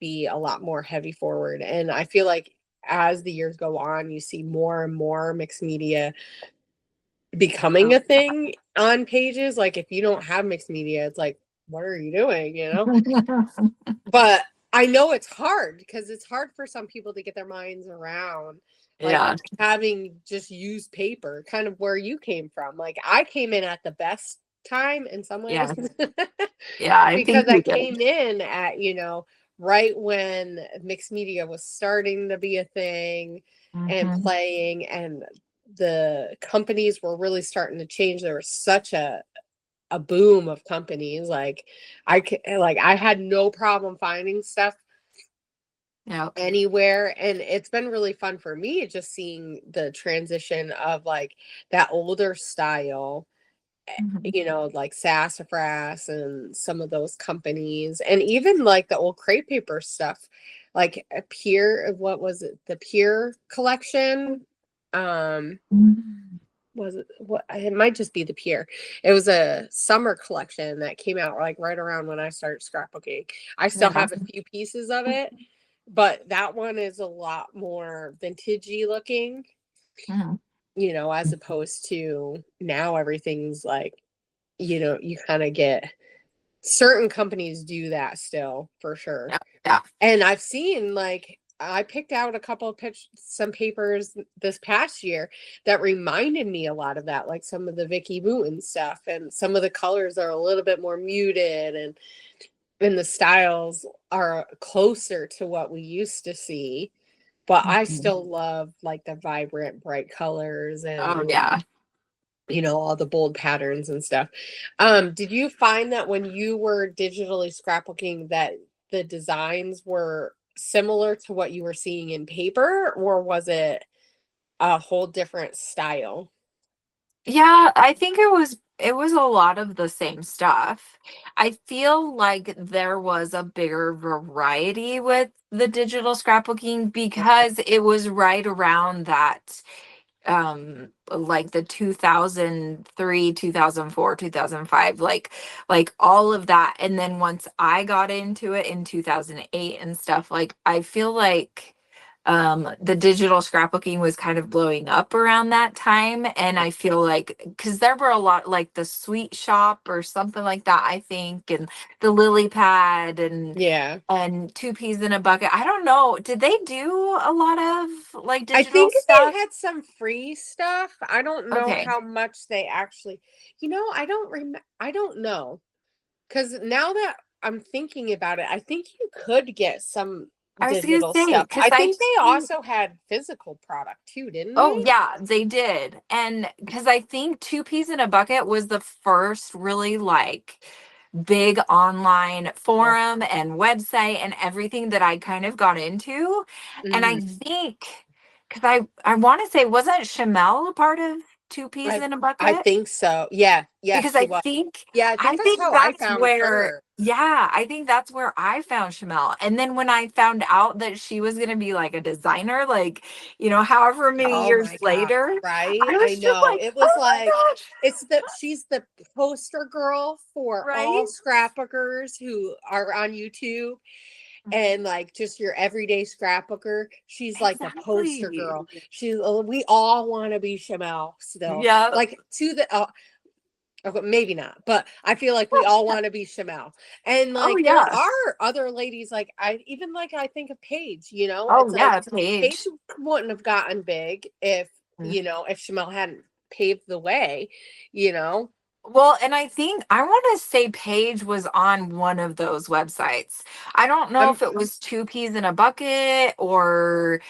be a lot more heavy forward. And I feel like as the years go on, you see more and more mixed media becoming Oh, a thing on pages. Like if you don't have mixed media, it's like, what are you doing? yeah. But I know it's hard because it's hard for some people to get their minds around like Yeah. having just used paper, kind of where you came from. Like I came in at the best time in some ways Yeah. Yeah. I because think I you did. came in at, right when mixed media was starting to be a thing and Mm-hmm. playing, and the companies were really starting to change. There was such a boom of companies. Like I had no problem finding stuff Yeah. anywhere, and it's been really fun for me just seeing the transition of like that older style, Mhm. like Sassafras and some of those companies, and even like the old crepe paper stuff, like a Pure, what was it, the Pure collection? um Mhm. was it might just be the Pure. It was a summer collection that came out like right around when I started scrapbooking. I still Yeah. have a few pieces of it, but that one is a lot more vintagey looking, Mhm. as opposed to now everything's like, you kind of get certain companies do that still for sure. Yeah. Yeah. And I've seen like I picked out a couple of some papers this past year that reminded me a lot of that, like some of the Vicky Wooten stuff, and some of the colors are a little bit more muted, and the styles are closer to what we used to see. But I Mhm. still love like the vibrant, bright colors Oh and yeah. all the bold patterns and stuff. Did you find that when you were digitally scrapbooking that the designs were similar to what you were seeing in paper, or was it a whole different style? Yeah, I think it was a lot of the same stuff. I feel like there was a bigger variety with the digital scrapbooking because it was right around that like the 2003, 2004, 2005, like all of that. And then once I got into it in 2008 and stuff, like I feel like the digital scrapbooking was kind of blowing up around that time. And I feel like because there were a lot like the Sweet Shop or something like that, I think, and the Lily Pad Yeah. and Two Peas in a Bucket. I don't know, did they do a lot of like I digital think they stuff? had some free stuff. I don't know Okay. how much they actually, I don't know. Because now that I'm thinking about it, I think you could get some I was gonna digital say, stuff. because I I think they think, also had physical product too, didn't oh they? yeah, they did. And because I think Two Peas in a Bucket was the first really like big online Yeah. forum and website and everything that I kind of got into. And I Mhm. think because I want to say, wasn't Chamel a part of Two Peas I in a I Bucket? think so. Yeah. Yes, Because she was. Yeah, I I think that's think how I that's found where, her. yeah, I think that's where I found Chamel. And then when I found out that she was going to be like a designer, like, however many Oh years my God. later, Right? I I was just know. like, It was oh like my gosh, she's the poster girl for all right? scrapbookers who are on YouTube, Mhm. and like just your everyday scrapbooker. She's like the poster Exactly. girl. We all want to be Chamel still. Yeah. Like to the okay, maybe not, but I feel like we all want to be Chamel. And Oh, like there yeah. are other ladies like I think of Paige, Oh, it's like yeah. Paige Paige. wouldn't have gotten big if, if Chamel hadn't paved the way, you know. Well, and I think I want to say Paige was on one of those websites. I don't know I'm if it was Two Peas in a Bucket or,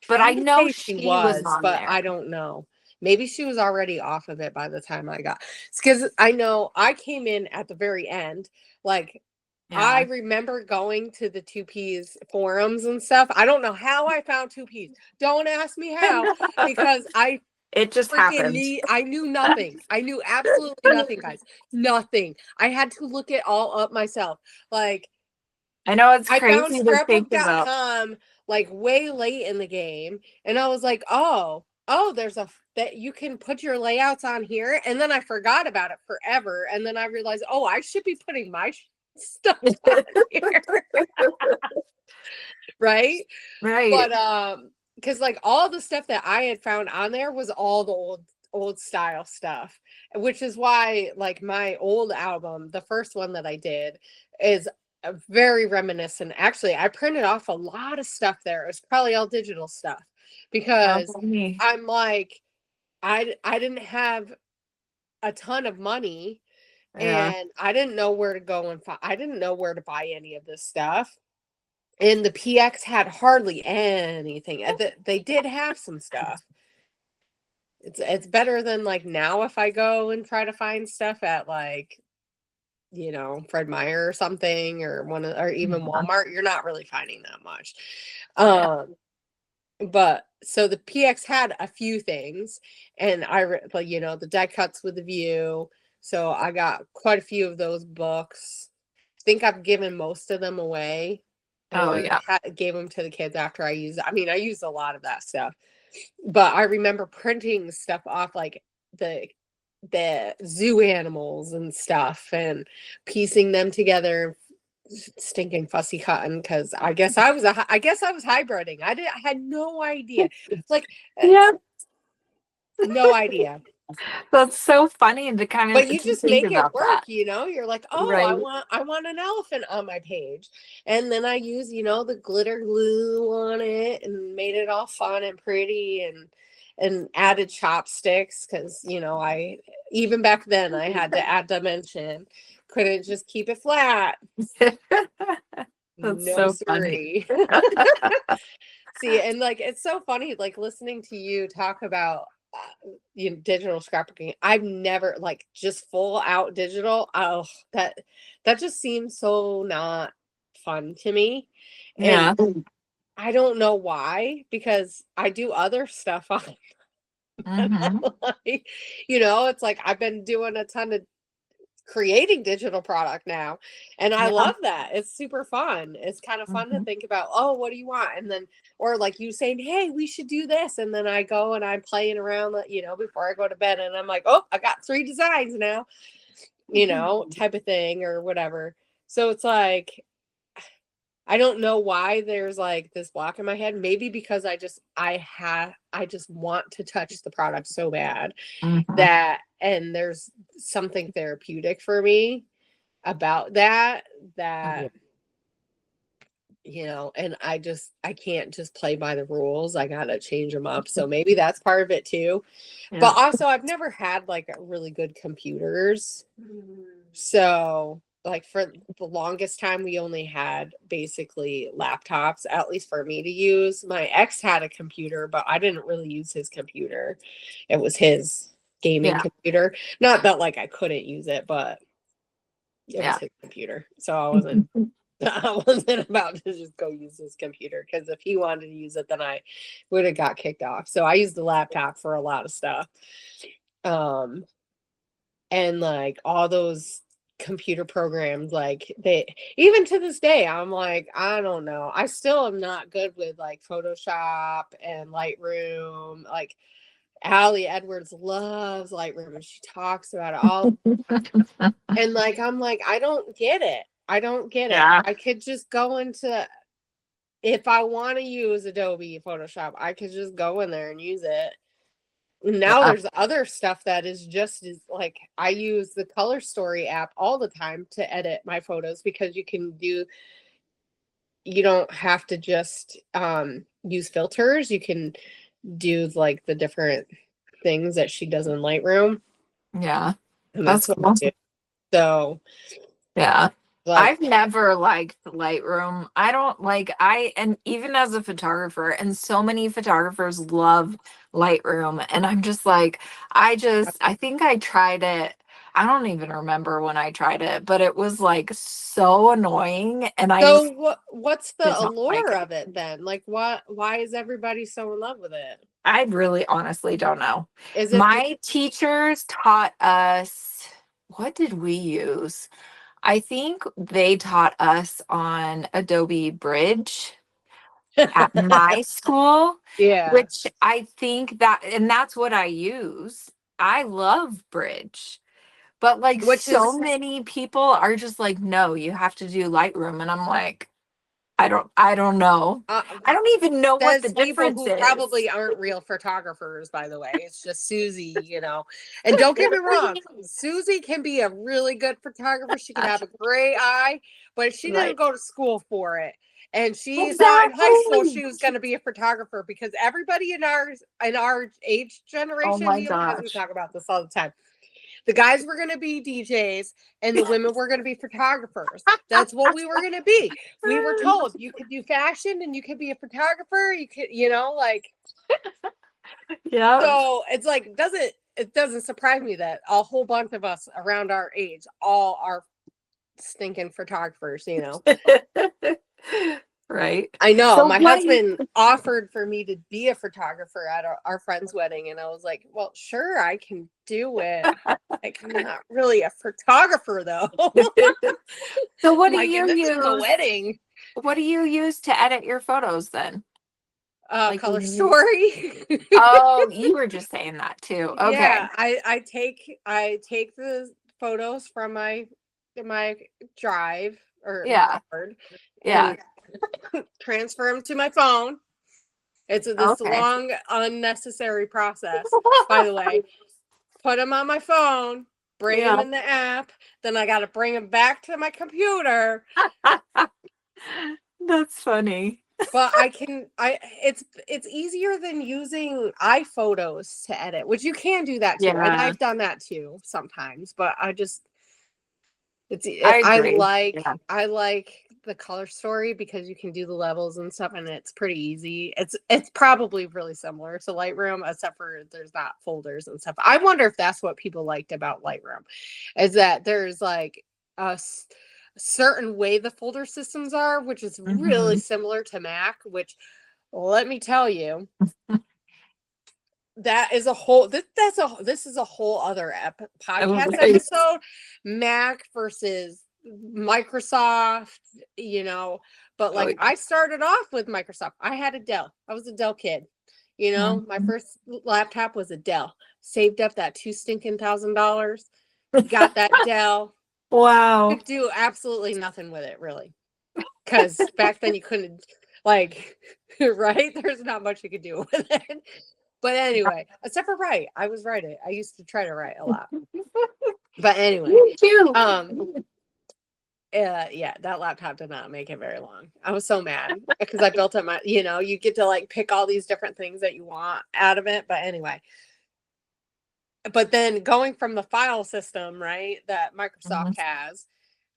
but I trying to know say she she was was, on but there. I don't know. Maybe she was already off of it by the time I got. Because I know I came in at the very end. Like I Yeah. remember going to the Two Ps forums and stuff. I don't know how I found Two Ps. Don't ask me how, because It just happened. I knew nothing. I knew absolutely nothing, guys. Nothing. I had to look it all up myself. Like I know it's I found crazy to think about. scrapbook.com like way late in the game, and I was like, there's that you can put your layouts on here, and then I forgot about it forever, and then I realized, I should be putting my stuff on here, right? Right. But because like all the stuff that I had found on there was all the old style stuff, which is why like my old album, the first one that I did, is very reminiscent. Actually, I printed off a lot of stuff there. It's probably all digital stuff How because funny. I'm like I didn't have a ton of money, Yeah. and I didn't know where to go and I didn't know where to buy any of this stuff. And the PX had hardly anything. They did have some stuff. It's better than like now if I go and try to find stuff at like, Fred Meyer or something, or even Yeah. Walmart, you're not really finding that much. Yeah. Um but so the PX had a few things, and like the die cuts with the view. So I got quite a few of those books. I think I've given most of them away, Oh, or yeah. gave them to the kids after I used. I mean, I used a lot of that stuff, but I remember printing stuff off like the zoo animals and stuff, and piecing them together, stinking fussy cotton, because I guess I was hybriding. I had no idea, like Yeah. no idea. That's so funny to kind But of you to just think make it about work, that. you're like, Right. I want an elephant on my page, and then I use the glitter glue on it and made it all fun and pretty, and added chopsticks, because I even back then I had to add dimension, couldn't just keep it flat. That's No so funny. siree. See, and like it's so funny, like listening to you talk about digital scrapbooking. I've never like just full out digital. Oh, that just seems so not fun to me. And Yeah. I don't know why, because I do other stuff on Mm-hmm. like, it's like I've been doing a ton of creating digital product now, and I Yeah. love that. It's super fun. It's kind of fun to Mm-hmm. think about, oh, what do you want? And then, or like you saying, hey, we should do this, and then I go and I'm playing around, before I go to bed, and I'm like, oh, I got 3 designs now, type of thing or whatever. So it's like, I don't know why there's like this block in my head. Maybe because I just want to touch the product so bad Mm-hmm. that, and there's something therapeutic for me about that, and I can't just play by the rules. I gotta change them up. So maybe that's part of it too. But Yeah. also I've never had like really good computers. So like for the longest time we only had basically laptops, at least for me to use. My ex had a computer, but I didn't really use his computer. It was his gaming Yeah. computer. Not that like I couldn't use it, but it was Yeah. his computer. So I wasn't about to just go use his computer, because if he wanted to use it, then I would have got kicked off. So I used the laptop for a lot of stuff. Um, and like all those computer programs, like they, even to this day, I'm like, I don't know. I still am not good with like Photoshop and Lightroom. Like Allie Edwards loves Lightroom and she talks about it all. And like, I'm like, I don't get it. I don't get it. Yeah. I could just go into, if I want to use Adobe Photoshop, I could just go in there and use it. Now Yeah. there's other stuff that is just as like, I use the Color Story app all the time to edit my photos, because you don't have to just use filters. You can do like the different things that she does in Lightroom, Yeah. and That's that's what cool. I do. So Yeah. like, I've never liked Lightroom. I don't like and even as a photographer, and so many photographers love Lightroom, and I'm just like, I think I tried it. I don't even remember when I tried it, but it was like so annoying, and I so just what's did the not like allure it. of it then? Like, why is everybody so in love with it? I really honestly don't know. Is it My teachers taught us, what did we use? I think they taught us on Adobe Bridge at my school, yeah, which I think and that's what I use. I love Bridge, but like which so is many people are just like, no, you have to do Lightroom. And I'm like, I don't know. uh, I don't even know what the says people difference who is. probably aren't real photographers, by the way. It's just Susie. And don't get me wrong, Susie can be a really good photographer. She can have a great eye, but she didn't Right. go to school for it. And she thought in high school Exactly. she was going to be a photographer, because everybody in our age Oh generation, my me and my husband gosh. talk about this all the time. The guys were going to be DJs and the women were going to be photographers. That's what we were going to be. We were told you could do fashion and you could be a photographer. You could, like, Yeah. so it's like, it doesn't surprise me that a whole bunch of us around our age all are stinking photographers. Right. I know So my what do you husband offered for me to be a photographer at our friend's wedding, and I was like, well, sure, I can do it. Like, I'm not really a photographer though. So what I'm do like, you this is a use? wedding. What do you use to edit your photos then? Like Color when you Story. Oh, you were just saying that too. Yeah, Okay. I take the photos from my drive or my Yeah. card Yeah. and transfer them to my phone. It's this Okay. long, unnecessary process, by the way. Put them on my phone, bring them Yeah. in the app, then I got to bring them back to my computer. That's funny. But it's easier than using iPhotos to edit, which you can do that too. And Yeah. I've done that too sometimes, but it's I I agree. like Yeah. I like the Color Story because you can do the levels and stuff, and it's pretty easy. It's probably really similar to Lightroom, except for there's not folders and stuff. I wonder if that's what people liked about Lightroom, is that there's like a certain way the folder systems are, which is really similar to Mac, which let me tell you, that is a whole this is a whole other podcast episode. Mac versus Microsoft, you know, but like I started off with Microsoft. I had a Dell. I was a Dell kid. You know, my first laptop was a Dell. Saved up that $2,000, got that Dell. Wow. Could do absolutely nothing with it, really. Because back then you couldn't, like, right? There's not much you could do with it. But anyway, except for write. I was writing. I used to try to write a lot. But anyway, yeah, that laptop did not make it very long. I was so mad because I built up my, you know, you get to like pick all these different things that you want out of it. But anyway, but then going from the file system, right, that Microsoft has,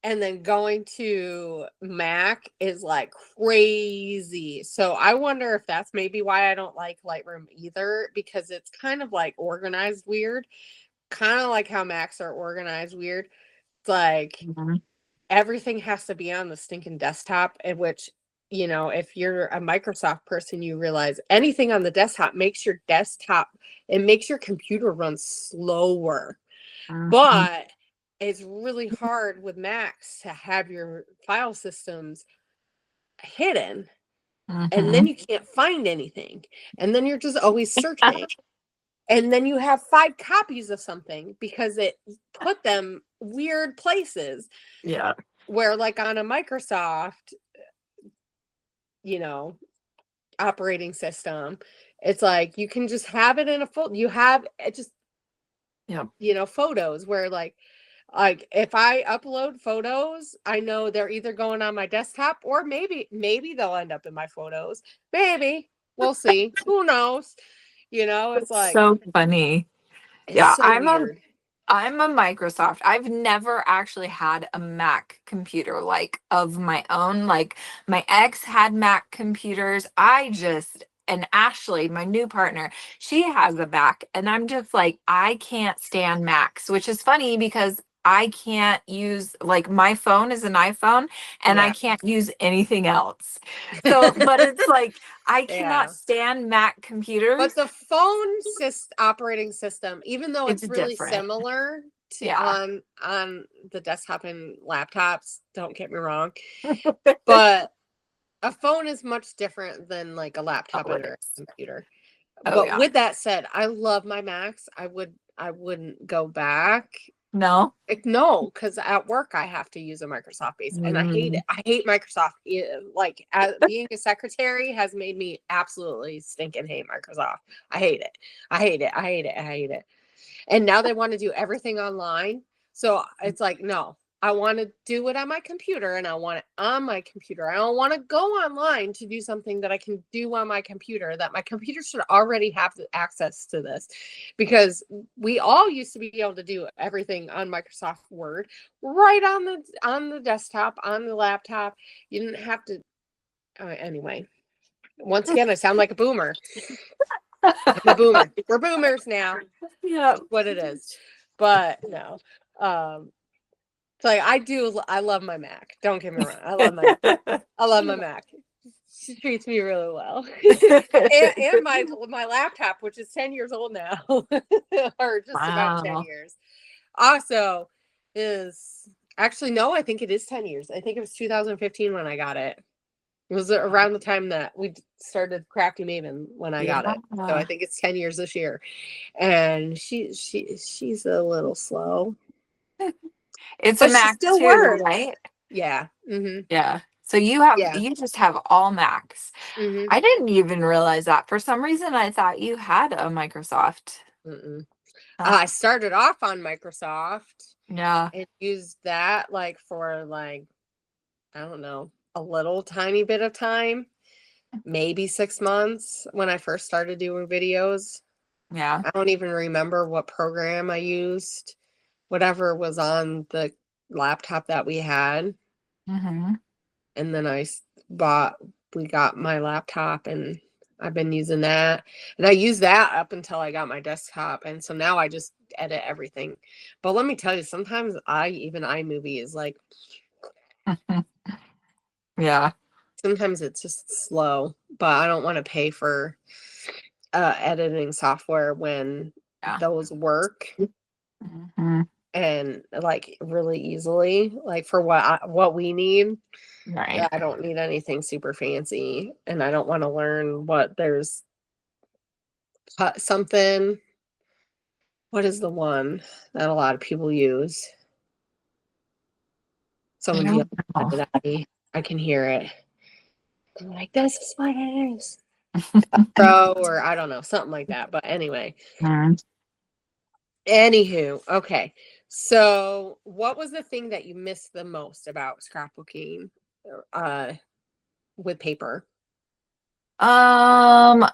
and then going to Mac is like crazy. So I wonder if that's maybe why I don't like Lightroom either, because it's kind of like organized weird, kind of like how Macs are organized weird. It's like everything has to be on the stinking desktop, in which, you know, if you're a Microsoft person, you realize anything on the desktop makes your it makes your computer run slower. But it's really hard with Macs to have your file systems hidden, and then you can't find anything, and then you're just always searching, and then you have 5 copies of something because it put them weird places. Yeah. Where like on a Microsoft, you know, operating system, it's like you can just have it in a folder. You have it just, you know, photos where like if I upload photos, I know they're either going on my desktop or maybe they'll end up in my photos. Maybe we'll see. Who knows? You know, it's like so funny. It's so weird. I'm a Microsoft. I've never actually had a Mac computer like of my own. Like my ex had Mac computers. And Ashley, my new partner, she has a Mac, and I'm just like, I can't stand Macs, which is funny because I can't use, like, my phone is an iPhone and I can't use anything else. So, but it's like, I cannot stand Mac computers. But the phone operating system, even though it's really different. Similar to on the desktop and laptops, don't get me wrong, but a phone is much different than like a laptop and a computer. But with that said, I love my Macs. I wouldn't go back. No, because at work I have to use a Microsoft base, and I hate it. I hate Microsoft. Like being a secretary has made me absolutely stinking hate Microsoft. I hate it. I hate it. I hate it. I hate it. And now they want to do everything online. So it's like, no, I want to do it on my computer, and I want it on my computer. I don't want to go online to do something that I can do on my computer, that my computer should already have access to this, because we all used to be able to do everything on Microsoft Word right on the desktop, on the laptop. You didn't have to. Anyway, once again, I sound like a boomer. I'm a boomer. We're boomers now. Yeah, that's what it is. But no. So like I love my Mac. Don't get me wrong. I love my Mac. She treats me really well. and my laptop, which is 10 years old now, or just about 10 years. Also is actually, no, I think it is 10 years. I think it was 2015 when I got it. It was around the time that we started Crafty Maven when I got it. So I think it's 10 years this year. And she's a little slow. It's a Mac still too, works. right? Yeah. Mm-hmm. Yeah. So you just have all Macs. Mm-hmm. I didn't even realize that. For some reason, I thought you had a Microsoft. I started off on Microsoft. Yeah. And used that like for like, I don't know, a little tiny bit of time, maybe 6 months when I first started doing videos. Yeah. I don't even remember what program I used. Whatever was on the laptop that we had. Mm-hmm. And then we got my laptop, and I've been using that. And I used that up until I got my desktop. And so now I just edit everything. But let me tell you, sometimes even iMovie is like, Yeah. Sometimes it's just slow, but I don't want to pay for editing software when Yeah. those work Hmm. and like really easily, like for what we need. Right. I don't need anything super fancy, and I don't want to learn what there's something. What is the one that a lot of people use? I Someone's don't yelling know. at me. I can hear it. I'm like, this is what it is. Pro or I don't know, something like that. But anyway, Mm. anywho, okay. So, what was the thing that you missed the most about scrapbooking uh, with paper? Um,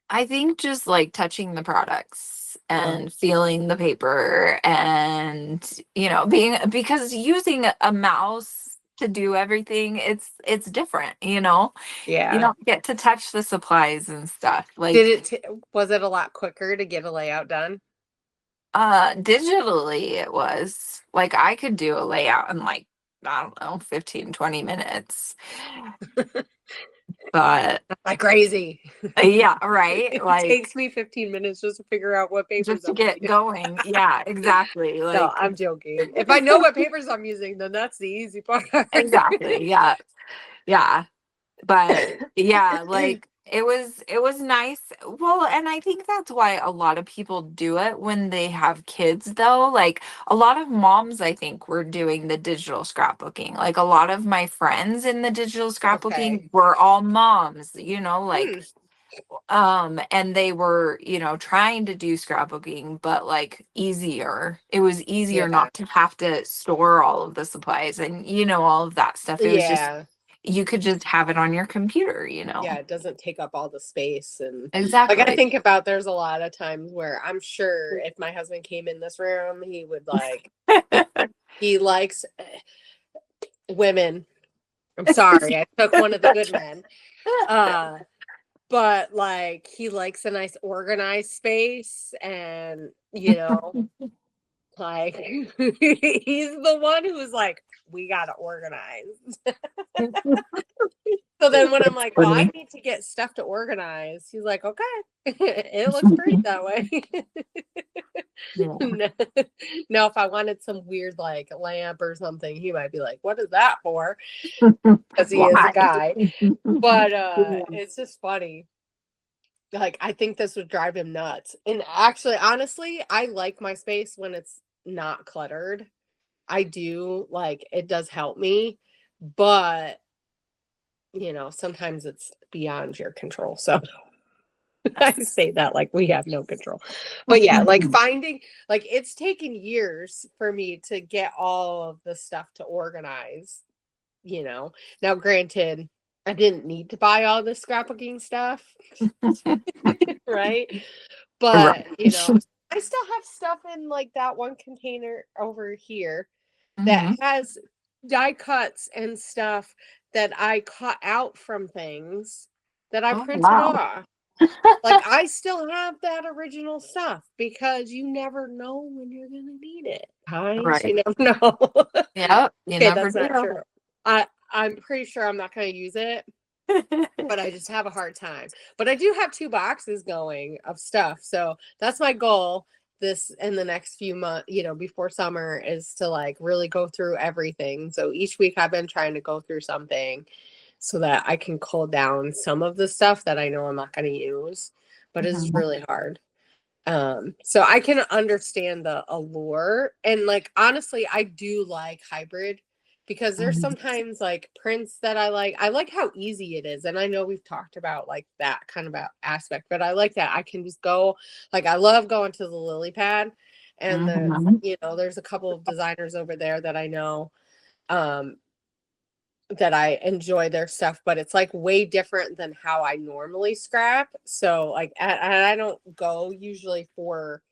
I think just like touching the products Oh, and feeling the paper and, being because using a mouse to do everything, it's different, you know. You yeah. don't get to touch the supplies and stuff. Did Like was it a lot quicker to get a layout done? digitally it was. Like I could do a layout in like, I don't know, 15-20 minutes. But Like crazy. yeah, right. It Like takes me 15 minutes just to figure out what papers just to I'm get using. going. Yeah, exactly. No, Like I'm joking. If I know what papers I'm using, then that's the easy part. exactly. Yeah. Yeah. But yeah, like it was nice. Well, and I think that's why a lot of people do it when they have kids though. Like a lot of moms I think were doing the digital scrapbooking. Like a lot of my friends in the digital Okay. scrapbooking were all moms, like Hmm. and they were, trying to do scrapbooking, but like easier. It was easier Yeah. not to have to store all of the supplies and all of that stuff. It was just Yeah. you could just have it on your computer. Yeah, it doesn't take up all the space. And like I Exactly. think about there's a lot of times where I'm sure if my husband came in this room, he would like he likes women. I'm sorry, I took one of the good men. Uh but like he likes a nice organized space and like he's the one who's like, we gotta organize. So then when I'm It's like, well, I funny. need to get stuff to organize, he's like, okay, it looks great that way. Yeah. No, now, if I wanted some weird like lamp or something, he might be like, what is that for? Because he is a Why? guy. But it's just funny. Like, I think this would drive him nuts. And actually, honestly, I like my space when it's not cluttered. I do like it does help me, but sometimes it's beyond your control. So I say that like we have no control. But yeah, like finding like it's taken years for me to get all of the stuff to organize, you know. Now granted, I didn't need to buy all the scrapbooking stuff, right? But, Right. I still have stuff in like that one container over here that Hmm. has die cuts and stuff that I cut out from things that I Oh printed wow. off. Like I still have that original stuff because you never know when you're gonna need it. Guys, Right. you never know. Yep. You Okay, never that's not do. true. I'm pretty sure I'm not gonna use it, but I just have a hard time. But I do have 2 boxes going of stuff, so that's my goal this in the next few months, before summer is to, like, really go through everything. So each week I've been trying to go through something so that I can cull down some of the stuff that I know I'm not gonna use, but it's Mhm. really hard. So I can understand the allure, and like honestly, I do like hybrid because there's Mhm. sometimes like prints that I like. I like how easy it is, and I know we've talked about like that kind of aspect, but I like that I can just go. Like I love going to the lily pad, and Mhm. there's a couple of designers over there that I know. Um, that I enjoy their stuff, but it's like way different than how I normally scrap. So like I don't go usually for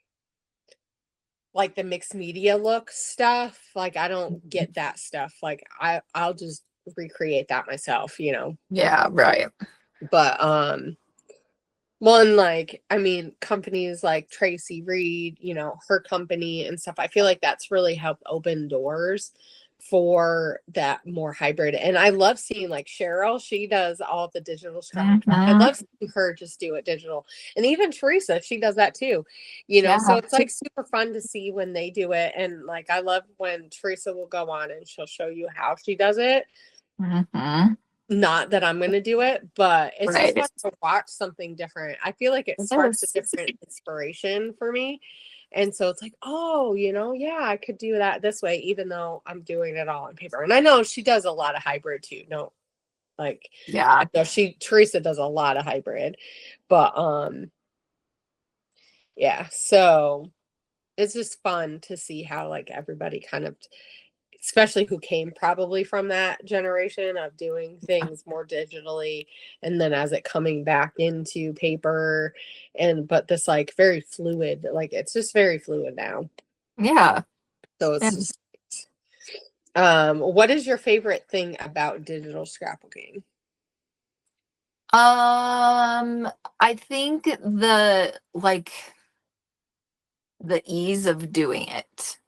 like the mixed media look stuff. Like I don't get that stuff. Like I'll just recreate that myself. Yeah. Right. But one like I mean companies like Tracy Reed, her company and stuff. I feel like that's really helped open doors for that more hybrid. And I love seeing like Cheryl, she does all the digital scrapbooking. I Mhm. love seeing her just do it digital. And even Teresa, she does that too. You know, so Yeah. it's like super fun to see when they do it. And like I love when Teresa will go on and she'll show you how she does it. Mhm. Not that I'm going to do it, but it's just Right. fun to watch something different. I feel like it It sparks a is. different inspiration for me. And so it's like, oh, you know, yeah, I could do that this way, even though I'm doing it all on paper. And I know she does a lot of hybrid too. No, like, Yeah. I know Teresa does a lot of hybrid, but yeah. So it's just fun to see how like everybody kind of, especially who came probably from that generation of doing things more digitally, and then as it coming back into paper, and but this like very fluid, like it's just very fluid now. Yeah. So it's And, just what is your favorite thing about digital scrapbooking? I think the ease of doing it,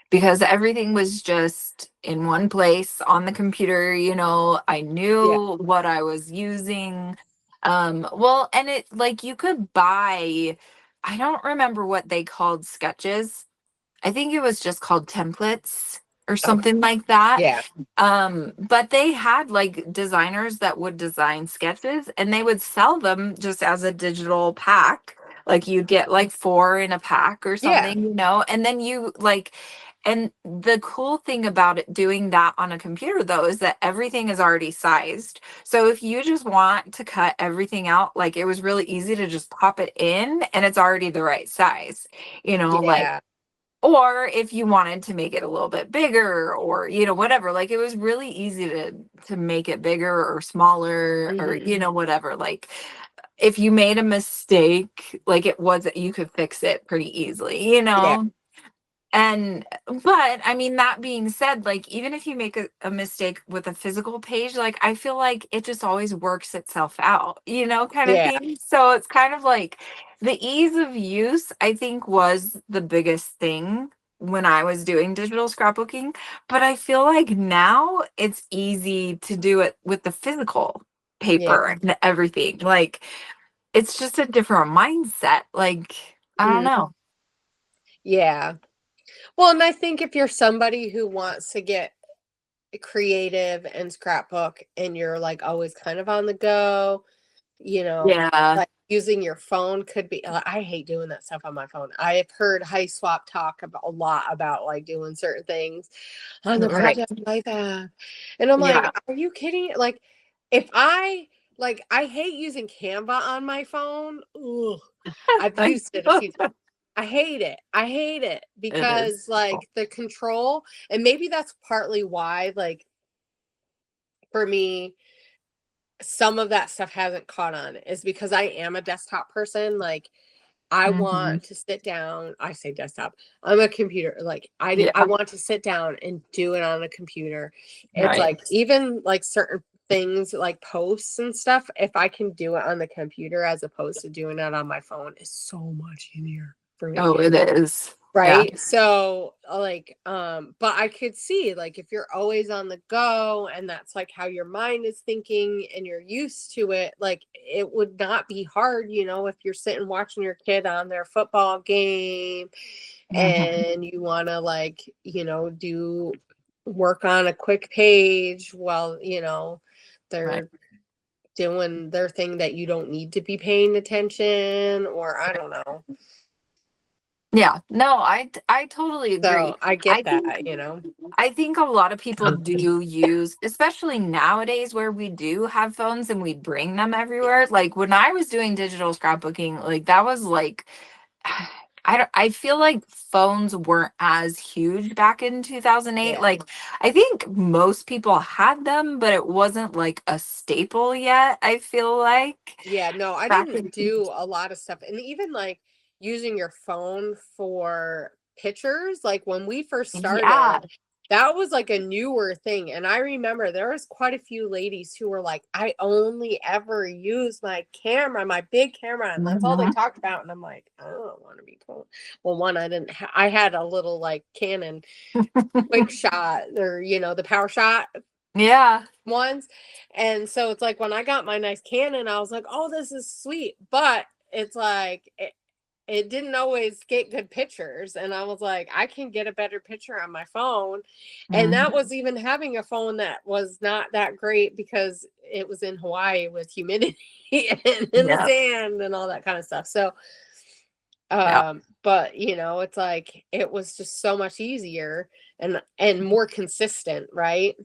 because everything was just in one place on the computer. I Yeah. knew what I was using. Well, and it, like, you could buy, I don't remember what they called sketches. I think it was just called templates or Okay. something like that. Yeah. But they had like designers that would design sketches and they would sell them just as a digital pack. Like you'd get like 4 in a pack or Yeah. something, and then you like, and the cool thing about it doing that on a computer though is that everything is already sized. So if you just want to cut everything out, like it was really easy to just pop it in and it's already the right size, like, Yeah. or if you wanted to make it a little bit bigger or whatever, like it was really easy to make it bigger or smaller or Hmm. whatever. Like if you made a mistake, like it was, you could fix it pretty easily, Yeah. and but I mean, that being said, like even if you make a mistake with a physical page, like I feel like it just always works itself out, kind of Yeah. thing. So it's kind of like the ease of use, I think, was the biggest thing when I was doing digital scrapbooking. But I feel like now it's easy to do it with the physical Yeah. paper and everything. Like it's just a different mindset. Like, I don't Mm. know. Yeah. Well, and I think if you're somebody who wants to get creative and scrapbook and you're like always kind of on the go, Yeah. like using your phone could be, I hate doing that stuff on my phone. I've heard High Swap talk about a lot about like doing certain things on the Right. Project Life app. And I'm like, Yeah. are you kidding? Like I hate using Canva on my phone. Ugh. I've I used it a know. few times. I hate it. I hate it It is. because like the control, and maybe that's partly why, like for me, some of that stuff hasn't caught on is because I am a desktop person. Like I Mhm. want to sit down. I say desktop. I'm a computer. Like I Yeah. want to sit down and do it on a computer. It's Right. like even like certain things like posts and stuff, if I can do it on the computer as opposed to doing it on my phone, is so much easier for me. Oh, it is. Yeah. Right. So like but I could see like if you're always on the go and that's like how your mind is thinking and you're used to it, like it would not be hard, if you're sitting watching your kid on their football game Mhm. and you want to like, do work on a quick page while, Right. they're doing their thing that you don't need to be paying attention, or I don't know. Yeah. No, I totally agree. So I get I think that. I think a lot of people do use, especially nowadays where we do have phones and we bring them everywhere. Like when I was doing digital scrapbooking, like that was like I feel like phones weren't as huge back in 2008. Yeah. Like I think most people had them, but it wasn't like a staple yet, I feel like Yeah, no, I back didn't in. do a lot of stuff. And even like using your phone for pictures, like when we first Yeah. started, that was like a newer thing. And I remember there was quite a few ladies who were like, I only ever use my camera, my big camera, and that's all they talked about. And I'm like, I don't want to be cool. Well, one, I had a little like Canon quick shot, or the power shot ones. And so it's like when I got my nice Canon, I was like, oh, this is sweet. But it's like it didn't always get good pictures. And I was like, I can get a better picture on my phone. And that was even having a phone that was not that great because it was in Hawaii with humidity and in the sand and all that kind of stuff. So but it's like it was just so much easier and more consistent, right?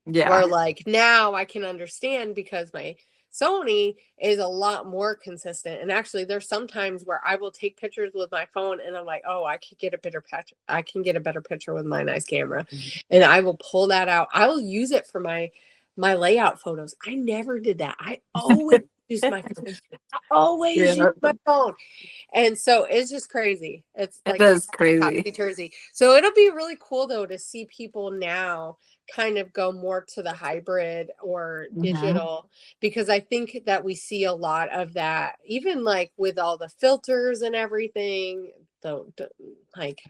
Where like now I can understand because my Sony is a lot more consistent. And actually there's sometimes where I will take pictures with my phone and I'm like, oh, I can get a better picture with my nice camera. And I will pull that out. I will use it for my layout photos. I never did that. I always use my phone. I always use my phone. And so it's just crazy. It's like crazy. So it'll be really cool though to see people now kind of go more to the hybrid or digital, because I think that we see a lot of that, even like with all the filters and everything. Like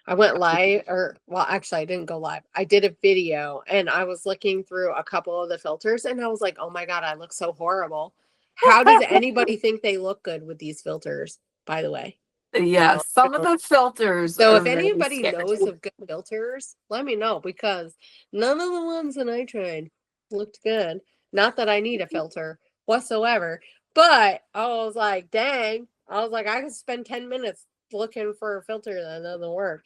I went live, or well, actually I didn't go live. I did a video and I was looking through a couple of the filters and I was like, oh my God, I look so horrible. How does anybody think they look good with these filters, by the way? Some of the filters. So if anybody knows of good filters, let me know, because none of the ones that I tried looked good. Not that I need a filter whatsoever, but I was like, dang. I was like, I could spend 10 minutes looking for a filter that doesn't work.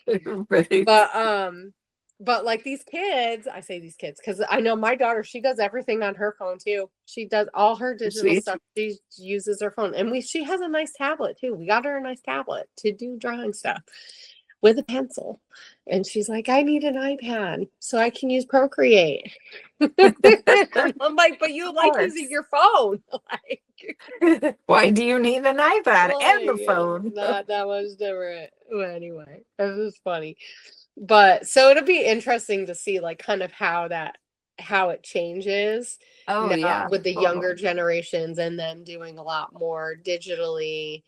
But like these kids, I say these kids because I know my daughter, she does everything on her phone too. She does all her digital stuff. She uses her phone. And she has a nice tablet too. We got her a nice tablet to do drawing stuff with a pencil. And she's like, I need an iPad so I can use Procreate. I'm like, but you like using your phone. Like, why do you need an iPad and the phone? That was different. Well, anyway, it was funny. But so it'll be interesting to see like kind of how it changes with the younger generations and them doing a lot more digitally,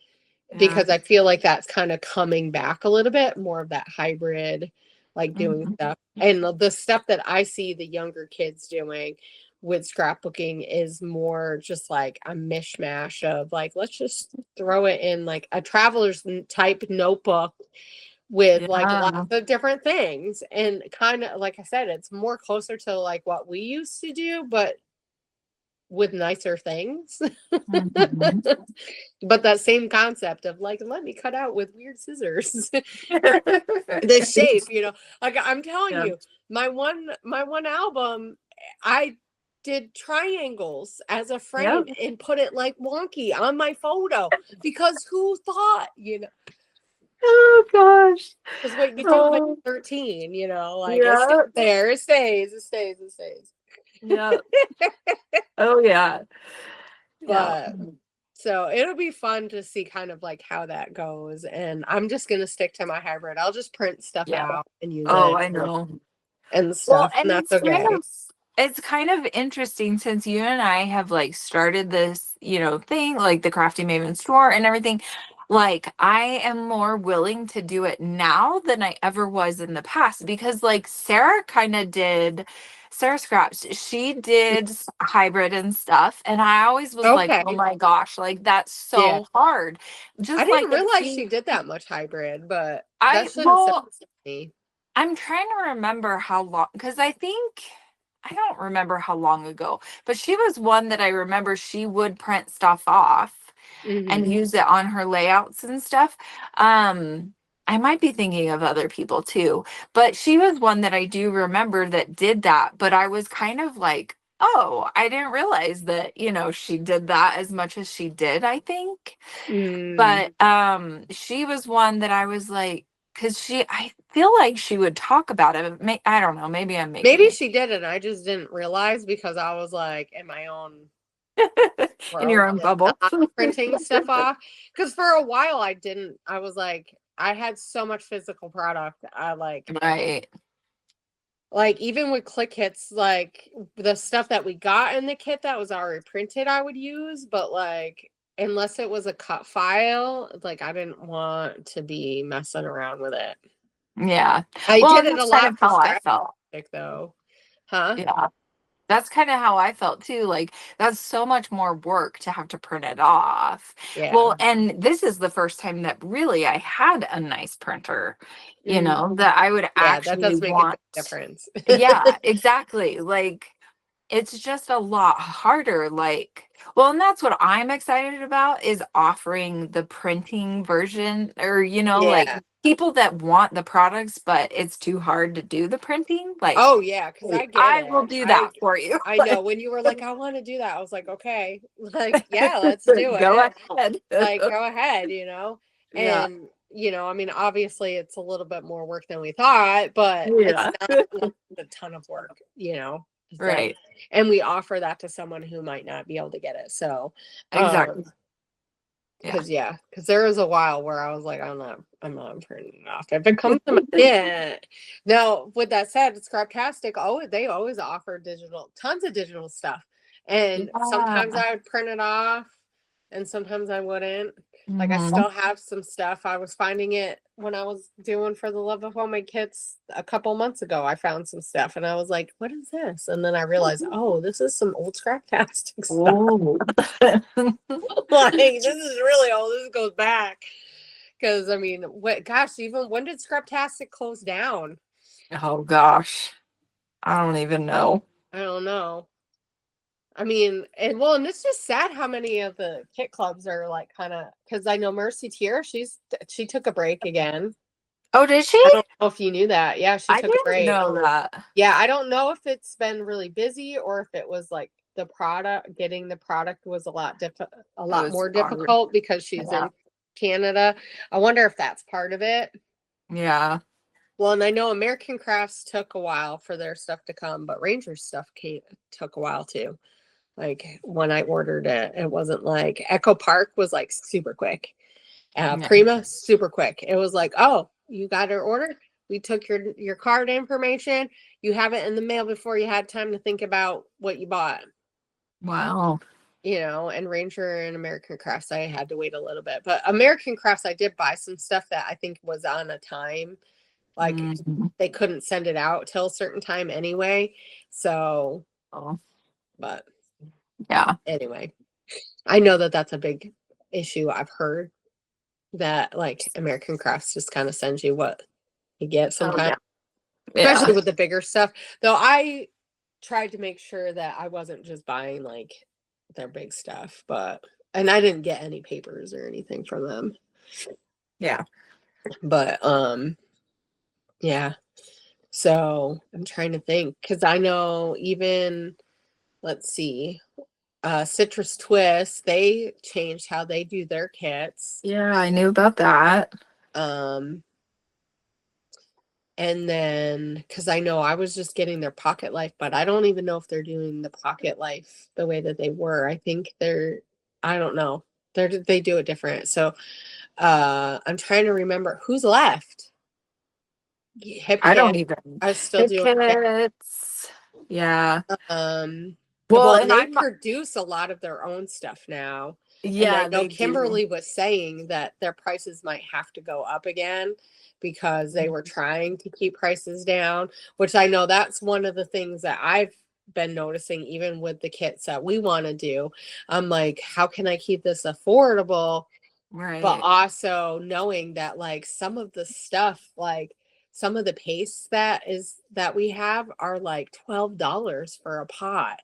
because I feel like that's kind of coming back a little bit more of that hybrid, like doing stuff. And the stuff that I see the younger kids doing with scrapbooking is more just like a mishmash of like, let's just throw it in like a traveler's type notebook with like lots of different things, and kind of like I said, it's more closer to like what we used to do, but with nicer things. But that same concept of like, let me cut out with weird scissors the shape, like I'm telling you, my one album, I did triangles as a frame and put it like wonky on my photo, because who thought, oh gosh, because what you do when you're 13, like it stays. Yeah. Oh yeah. But so it'll be fun to see kind of like how that goes. And I'm just gonna stick to my hybrid. I'll just print stuff out and use it. Oh, I know. And stuff. And that's okay. It's kind of interesting, since you and I have like started this, thing, like the Crafty Maven store and everything. Like I am more willing to do it now than I ever was in the past, because like Sarah Scraps, she did hybrid and stuff, and I always was like, oh my gosh, like that's so hard. Just I didn't realize she did that much hybrid, but that shouldn't surprise me. I'm trying to remember how long, because I don't remember how long ago, but she was one that I remember she would print stuff off and use it on her layouts and stuff. I might be thinking of other people too, but she was one that I do remember that did that. But I was kind of like, oh, I didn't realize that, she did that as much as she did, I think. But she was one that I was like, because I feel like she would talk about it. I don't know. Maybe I'm making Maybe she did it. I just didn't realize, because I was like in my own in your own bubble, printing stuff off. Because for a while I was like, I had so much physical product. I like, right. Like even with click kits, like the stuff that we got in the kit that was already printed, I would use, but like unless it was a cut file, like I didn't want to be messing around with it. Yeah. I Well, did and it a that's kind lot of for how I felt. Scrapbook though. Huh? Yeah. That's kind of how I felt too. Like, that's so much more work to have to print it off. Yeah. Well, and this is the first time that really I had a nice printer, Mm, that I would yeah, that actually does make a big want. difference. Yeah, exactly. Like, it's just a lot harder. Like, well, and that's what I'm excited about is offering the printing version, or, like Yeah. people that want the products, but it's too hard to do the printing. Like, Oh yeah, because I get I will it. do that for you. I know when you were like, I want to do that. I was like, okay, like, yeah, let's do Go it. ahead. Like, go ahead, Yeah. and I mean, obviously, it's a little bit more work than we thought, but it's Yeah. not like a ton of work. So, Right. and we offer that to someone who might not be able to get it. So, Exactly. Yeah. because there was a while where I was like, I'm not printing it off. If it comes to my kit. Now, with that said, Scraptastic, they always offer tons of digital stuff. And sometimes Yeah. I would print it off and sometimes I wouldn't. Like I Mhm. still have some stuff. I was finding it when I was doing for the Love of Homemade Kits a couple months ago. I found some stuff and I was like, what is this? And then I realized, oh, this is some old Scraptastic stuff. Oh. Like this is really old. This goes back. Because I mean, gosh, even when did Scraptastic close down? Oh gosh. I don't even know. I don't know. I mean, and it's just sad how many of the kit clubs are like kind of because I know Mercy Tier, she took a break again. Oh, did she? I don't know if you knew that. Yeah, she I took a didn't break. know that. Yeah, I don't know if it's been really busy or if it was like getting the product was a It lot was more hard. difficult because she's Yeah. in Canada. I wonder if that's part of it. Yeah. Well, and I know American Crafts took a while for their stuff to come, but Ranger's stuff took a while too. Like when I ordered it, it wasn't like Echo Park was like super quick. Yeah. Prima, super quick. It was like, oh, you got your order. We took your card information. You have it in the mail before you had time to think about what you bought. Wow. And Ranger and American Crafts, I had to wait a little bit. But American Crafts, I did buy some stuff that I think was on a time. Like Mhm. they couldn't send it out till a certain time anyway. So, Oh, but yeah. anyway, I know that that's a big issue. I've heard that like American Crafts just kind of sends you what you get Oh, sometimes, yeah. especially Yeah. with the bigger stuff. Though I tried to make sure that I wasn't just buying like their big stuff, and I didn't get any papers or anything from them. Yeah. But yeah. So I'm trying to think because I know even let's see, Citrus Twist, they changed how they do their kits. Yeah, I knew about that. Um, and then because I know I was just getting their Pocket Life, but I don't even know if they're doing the Pocket Life the way that they were. I think I don't know. They do it different. So I'm trying to remember who's left. Hip I don't Kit. even. I was still Hip doing that. kits. Yeah. Well, Well, and and they I'm, produce a lot of their own stuff now. And I yeah, know they do. Kimberly was saying that their prices might have to go up again because they were trying to keep prices down, which I know that's one of the things that I've been noticing, even with the kits that we want to do. I'm like, how can I keep this affordable? But Right. also knowing that like some of the stuff, like some of the pastes that we have are like $12 for a pot.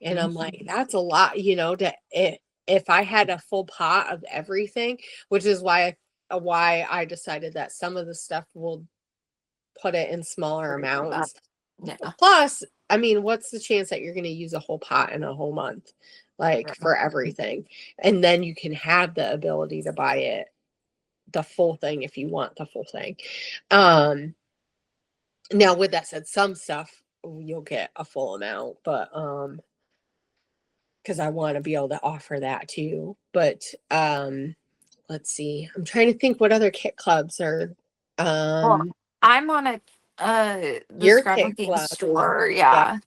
And I'm like, that's a lot, if I had a full pot of everything, which is why I decided that some of the stuff will put it in smaller amounts. Yeah. Plus, I mean, what's the chance that you're going to use a whole pot in a whole month, like Right. for everything? And then you can have the ability to buy it the full thing if you want the full thing. Now with that said, some stuff you'll get a full amount, but because I want to be able to offer that too. But let's see. I'm trying to think what other kit clubs are Well, um I'm on a The Your Kick scrapbooking Club. store, Yeah. yeah.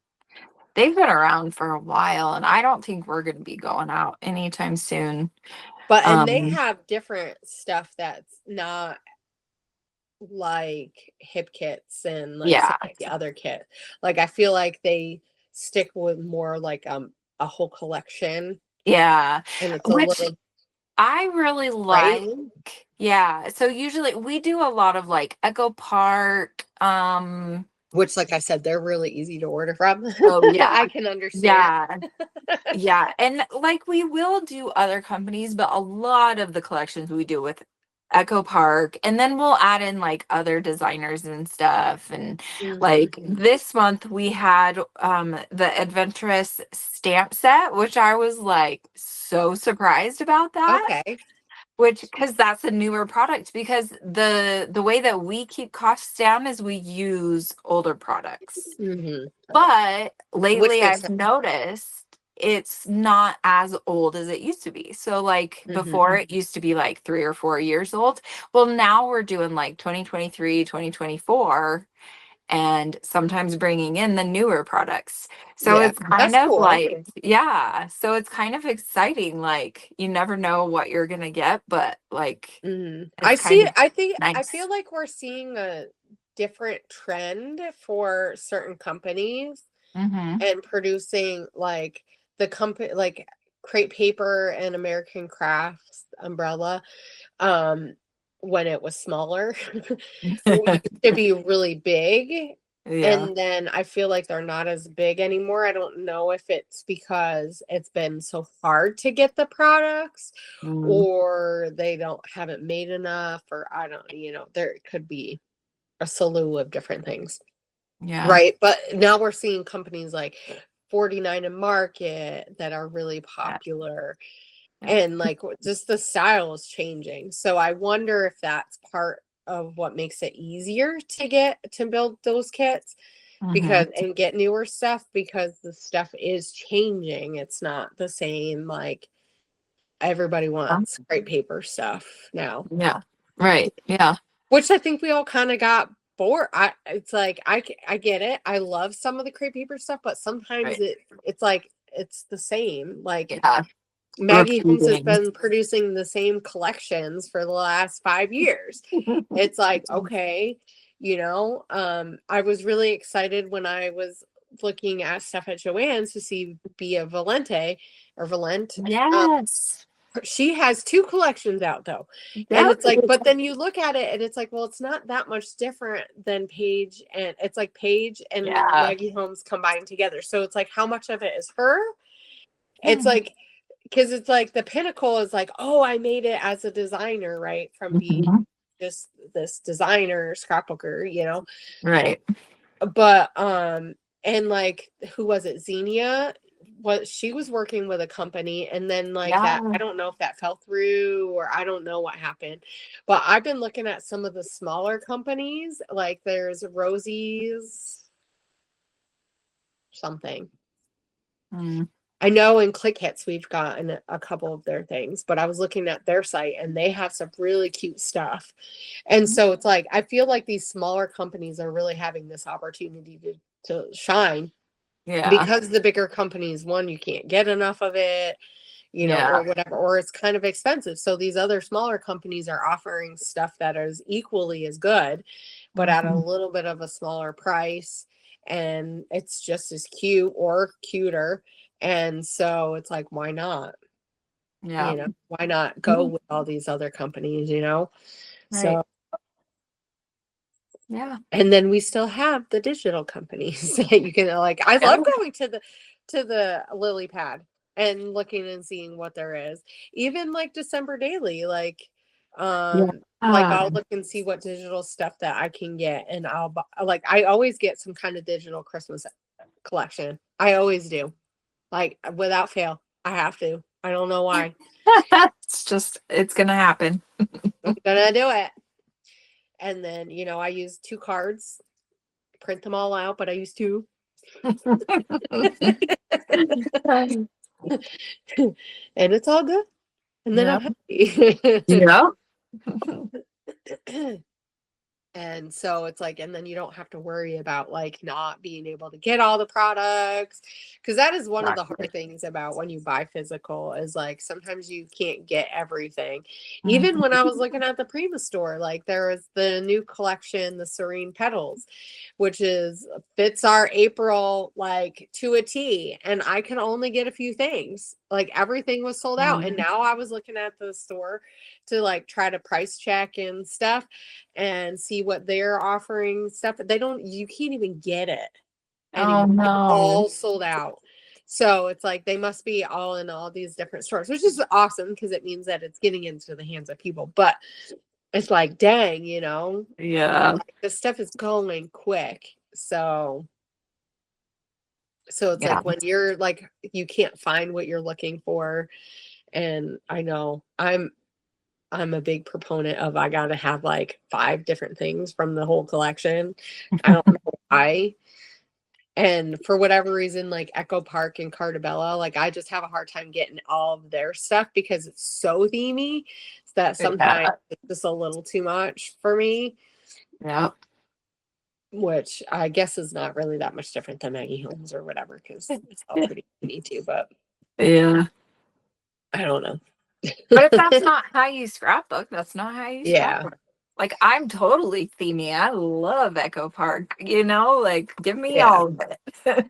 They've been around for a while, and I don't think we're going to be going out anytime soon. But and they have different stuff that's not like hip kits and like some of the other kit. Like I feel like they stick with more like a whole collection. Yeah. And it's Which a little I really like. right. Yeah. So usually we do a lot of like Echo Park. Which, like I said, they're really easy to order from. Oh yeah. I can understand. Yeah. Yeah. And like we will do other companies, but a lot of the collections we do with Echo Park, and then we'll add in like other designers and stuff. And like this month we had the Adventurous stamp set, which I was like so surprised about that. Okay. Which, because that's a newer product, because the way that we keep costs down is we use older products. But lately I've noticed it's not as old as it used to be. So like before it used to be like 3 or 4 years old. Well, now we're doing like 2023, 2024, and sometimes bringing in the newer products. So it's kind of cool. like, yeah. So it's kind of exciting. Like you never know what you're gonna get, but like I see. I nice. feel like we're seeing a different trend for certain companies and producing like the company like Create Paper and American Crafts umbrella. When it was smaller, it used to be really big. Yeah. And then I feel like they're not as big anymore. I don't know if it's because it's been so hard to get the products or they haven't made enough, or I don't, there could be a slew of different things. Yeah. Right. But now we're seeing companies like 49 and Market that are really popular. And like just the style is changing. So I wonder if that's part of what makes it easier to build those kits because and get newer stuff, because the stuff is changing. It's not the same. Like everybody wants Create Paper stuff now. Yeah. Right. Yeah. Which I think we all kind of got bored. It's like I get it. I love some of the Create Paper stuff, but sometimes it's like it's the same. Like Maggie Holmes has been producing the same collections for the last 5 years. It's like, okay, I was really excited when I was looking at stuff at Joann's to see Bia Valente or Valent. Yes. She has 2 collections out though. And it's like, but then you look at it and it's like, well, it's not that much different than Paige, and it's like Paige and Maggie Holmes combined together. So it's like, how much of it is her? It's like, because it's like the pinnacle is like, oh, I made it as a designer, right? From being just this designer scrapbooker, Right. But and like, who was it? Xenia, she was working with a company, and then like that, I don't know if that fell through or I don't know what happened. But I've been looking at some of the smaller companies, like there's Rosie's something. I know in Click Hits we've gotten a couple of their things, but I was looking at their site and they have some really cute stuff. And so it's like, I feel like these smaller companies are really having this opportunity to shine. Yeah. Because the bigger companies, one, you can't get enough of it, or whatever, or it's kind of expensive. So these other smaller companies are offering stuff that is equally as good, but at a little bit of a smaller price. And it's just as cute or cuter. And so it's like, why not? Yeah. Why not go with all these other companies, Right. So yeah. And then we still have the digital companies that you can like. I love going to the lily pad and looking and seeing what there is. Even like December Daily, like I'll look and see what digital stuff that I can get, and I'll like I always get some kind of digital Christmas collection. I always do. Like without fail, I have to. I don't know why. It's gonna happen. I'm gonna do it. And then, I use 2 cards, print them all out, but I use 2. And it's all good. And then I'm happy. Yeah. And so it's like, and then you don't have to worry about like not being able to get all the products. Cause that is one of the hard things about when you buy physical is like sometimes you can't get everything. Even when I was looking at the Prima store, like there was the new collection, the Serene Petals, which is fits our April like to a T. And I can only get a few things. Like everything was sold out. And now I was looking at the store to like try to price check and stuff and see what they're offering stuff. They don't, you can't even get it anymore. Oh no. All sold out. So it's like they must be all in all these different stores, which is awesome because it means that it's getting into the hands of people. But it's like, dang, you know, Yeah. like, this stuff is going quick. So it's Yeah. like when you're like, you can't find what you're looking for. And I know I'm a big proponent of I gotta have like 5 different things from the whole collection. I don't know why. And for whatever reason, like Echo Park and Cartabella, like I just have a hard time getting all of their stuff because it's so themey that sometimes it's just a little too much for me. Yeah. Which I guess is not really that much different than Maggie Holmes or whatever, because it's all pretty themey too, but Yeah. I don't know. But if that's not how you scrapbook, that's not how you Yeah. scrapbook. Like I'm totally themey. I love Echo Park, you know, like give me all of it.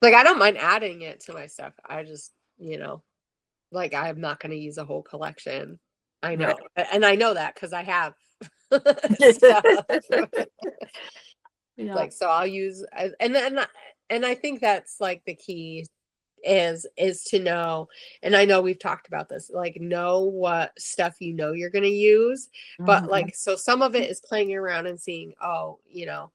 Like I don't mind adding it to my stuff. I just, you know, like I'm not going to use a whole collection. I know. Right. And I know that because I have stuff. Yeah. Like so I'll use and I think that's like the key is to know, and I know we've talked about this, like know what stuff you know you're going to use, but like so some of it is playing around and seeing, oh, you know,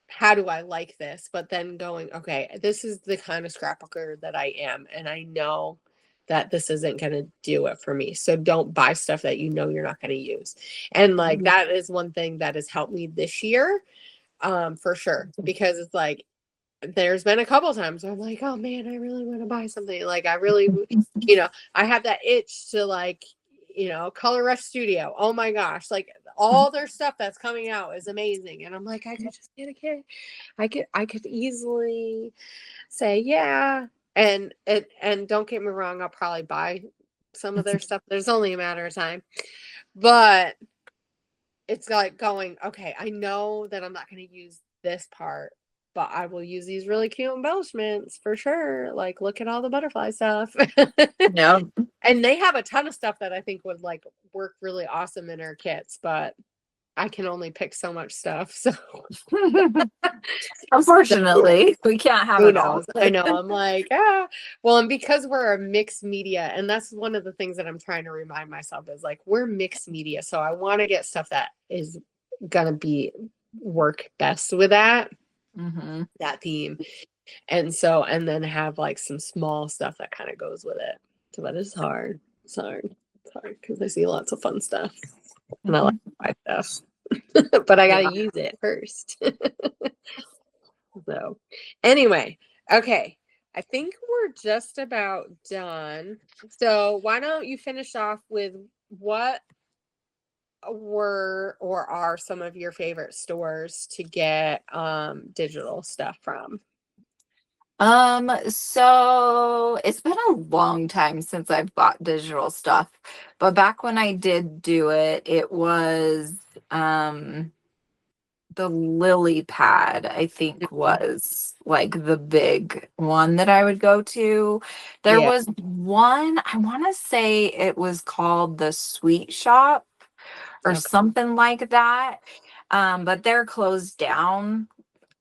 how do I like this? But then going, okay, this is the kind of scrapbooker that I am, and I know that this isn't going to do it for me. So don't buy stuff that you know you're not going to use. And like that is one thing that has helped me this year, for sure, because it's like there's been a couple times where I'm like, oh man, I really want to buy something. Like I really, you know, I have that itch to like, you know, Color Rush Studio. Oh my gosh, like all their stuff that's coming out is amazing. And I'm like, I could just get a kit. I could easily say, yeah. And don't get me wrong, I'll probably buy some of their stuff. There's only a matter of time. But it's like going, okay, I know that I'm not going to use this part, but I will use these really cute embellishments for sure. Like, look at all the butterfly stuff. Yeah. And they have a ton of stuff that I think would like work really awesome in our kits, but I can only pick so much stuff. So Unfortunately, we can't have who it all. knows? I know. I'm like, ah. Well, and because we're a mixed media, and that's one of the things that I'm trying to remind myself is like we're mixed media. So I want to get stuff that is gonna be work best with that theme. And so and then have like some small stuff that kind of goes with it. So that is hard. It's hard. It's hard because I see lots of fun stuff. And I like to buy stuff. But I gotta use it first. So anyway, okay. I think we're just about done. So why don't you finish off with what were or are some of your favorite stores to get digital stuff from? So it's been a long time since I've bought digital stuff, but back when I did do it, it was the lily pad, I think, was like the big one that I would go to. There was one, I want to say it was called the Sweet Shop or something like that. But they're closed down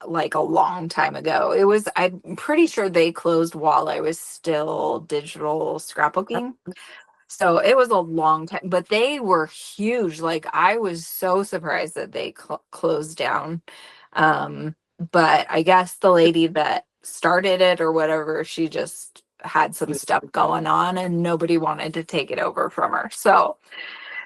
like a long time ago. I'm pretty sure they closed while I was still digital scrapbooking. So it was a long time, but they were huge. Like I was so surprised that they closed down. But I guess the lady that started it or whatever, she just had some stuff going on and nobody wanted to take it over from her. So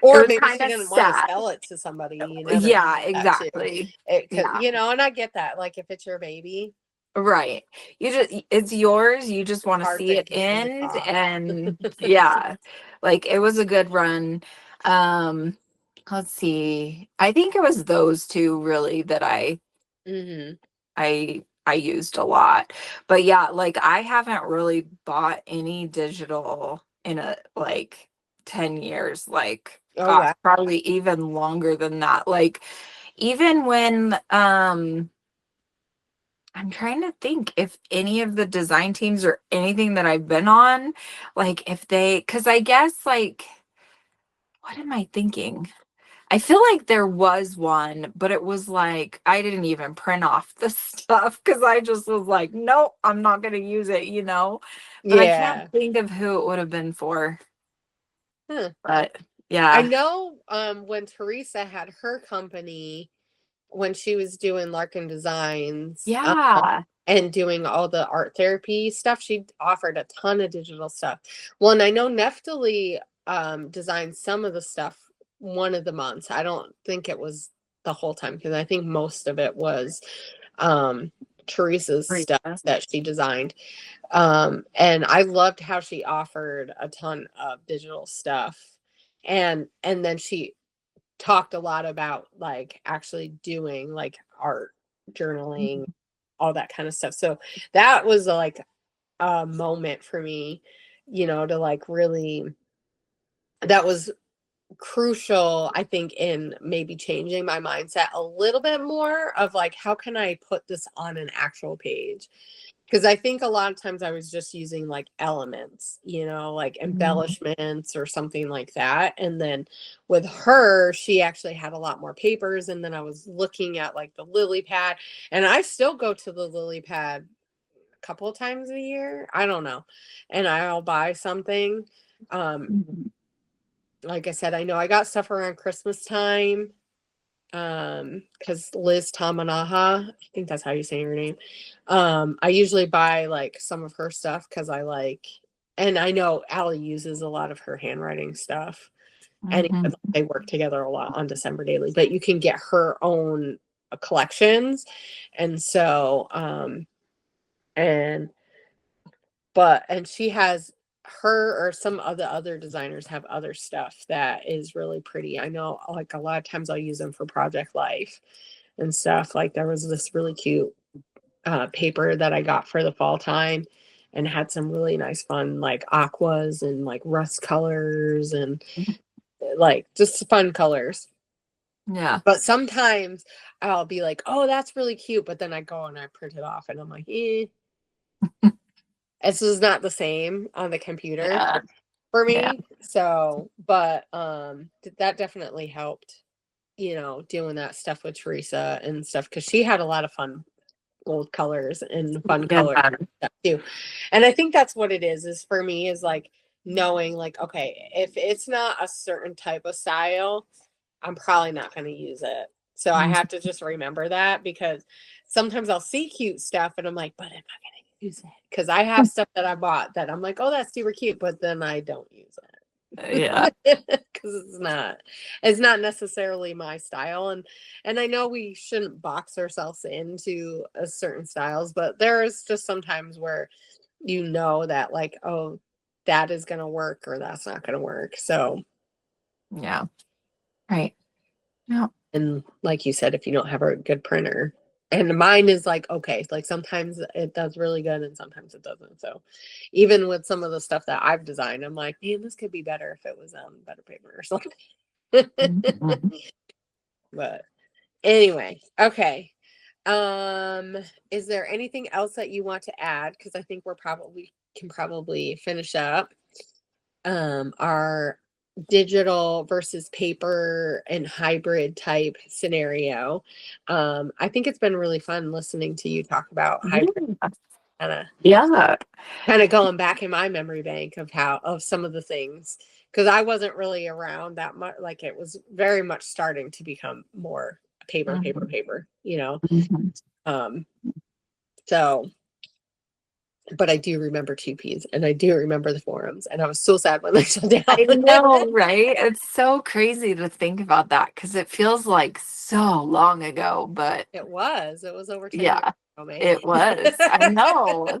it Or was maybe kind she of didn't want to sad. sell it to somebody. You never know Yeah, that too. exactly. Yeah. You know, and I get that. Like if it's your baby, Right. It's yours. You just want to hard see to it contain the end. cost. And yeah, like it was a good run. Um, let's see. I think it was those two really that Mm-hmm. I used a lot. But yeah, like I haven't really bought any digital in a like 10 years. Like Oh gosh, wow. probably even longer than that. Like even when I'm trying to think if any of the design teams or anything that I've been on, like if they, because I guess like, what am I thinking? I feel like there was one, but it was like I didn't even print off the stuff because I just was like, nope, I'm not going to use it, you know? But I can't Yeah. think of who it would have been for. Huh. But I yeah. know when Teresa had her company, when she was doing Larkin Designs, Yeah. and doing all the art therapy stuff, she offered a ton of digital stuff. Well, and I know Neftali designed some of the stuff one of the months. I don't think it was the whole time because I think most of it was Teresa's stuff that she designed. And I loved how she offered a ton of digital stuff. And then she talked a lot about like actually doing like art journaling, all that kind of stuff. So that was like a moment for me, to like really, that was crucial, I think, in maybe changing my mindset a little bit more of like, how can I put this on an actual page? Because I think a lot of times I was just using like elements, like embellishments or something like that. And then with her, she actually had a lot more papers. And then I was looking at like the lily pad, and I still go to the lily pad a couple of times a year. I don't know. And I'll buy something. Like I said, I know I got stuff around Christmas time. Because Liz Tamanaha, I think that's how you say her name. I usually buy like some of her stuff because I like, and I know Allie uses a lot of her handwriting stuff, and they work together a lot on December Daily. But you can get her own collections, and so and and she has her, or some of the other designers have other stuff that is really pretty. I know like a lot of times I'll use them for project life and stuff. Like there was this really cute paper that I got for the fall time and had some really nice fun like aquas and like rust colors and like just fun colors. Yeah. But sometimes I'll be like, oh, that's really cute. But then I go and I print it off and I'm like, this is not the same on the computer for me. So, but that definitely helped, doing that stuff with Teresa and stuff, because she had a lot of fun gold colors and fun colors stuff too. And I think that's what it is for me, is like knowing like, okay, if it's not a certain type of style, I'm probably not going to use it. So I have to just remember that, because sometimes I'll see cute stuff and I'm like, but am I going to use it? Because I have stuff that I bought that I'm like, oh, that's super cute, but then I don't use it. Yeah. Because it's not necessarily my style. And I know we shouldn't box ourselves into a certain styles, but there's just sometimes where that like, oh, that is going to work or that's not going to work. So Yeah. Right. Yeah. and like you said, if you don't have a good printer, and mine is like, okay, like sometimes it does really good and sometimes it doesn't. So even with some of the stuff that I've designed, I'm like, man, this could be better if it was on better paper or something. But anyway, okay. Is there anything else that you want to add? Because I think we can probably finish up our digital versus paper and hybrid type scenario. I think it's been really fun listening to you talk about hybrid, kind of going back in my memory bank of some of the things, because I wasn't really around that much. Like it was very much starting to become more paper, Um, so, but I do remember 2Ps and I do remember the forums, and I was so sad when they shut down. I know, right? It's so crazy to think about that because it feels like so long ago, but It was over 10 years yeah. ago. It was. I know.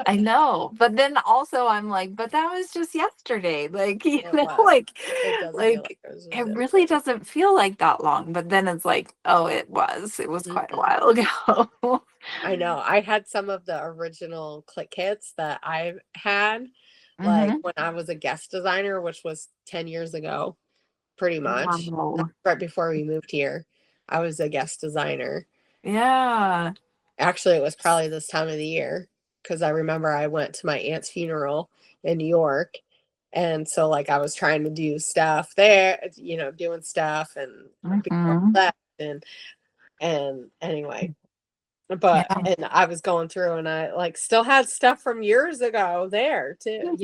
I know. But then also I'm like, but that was just yesterday. Like, It was. It does feel like it was just it really doesn't feel like that long. But then it's like, oh, it was. It was quite a while ago. I know. I had some of the original click kits that I had, like when I was a guest designer, which was 10 years ago, pretty much. Wow. Right before we moved here, I was a guest designer. Yeah. Actually, it was probably this time of the year because I remember I went to my aunt's funeral in New York. And so, like, I was trying to do stuff there, doing stuff and before I left. And anyway, Yeah. and I was going through and I like still had stuff from years ago there too,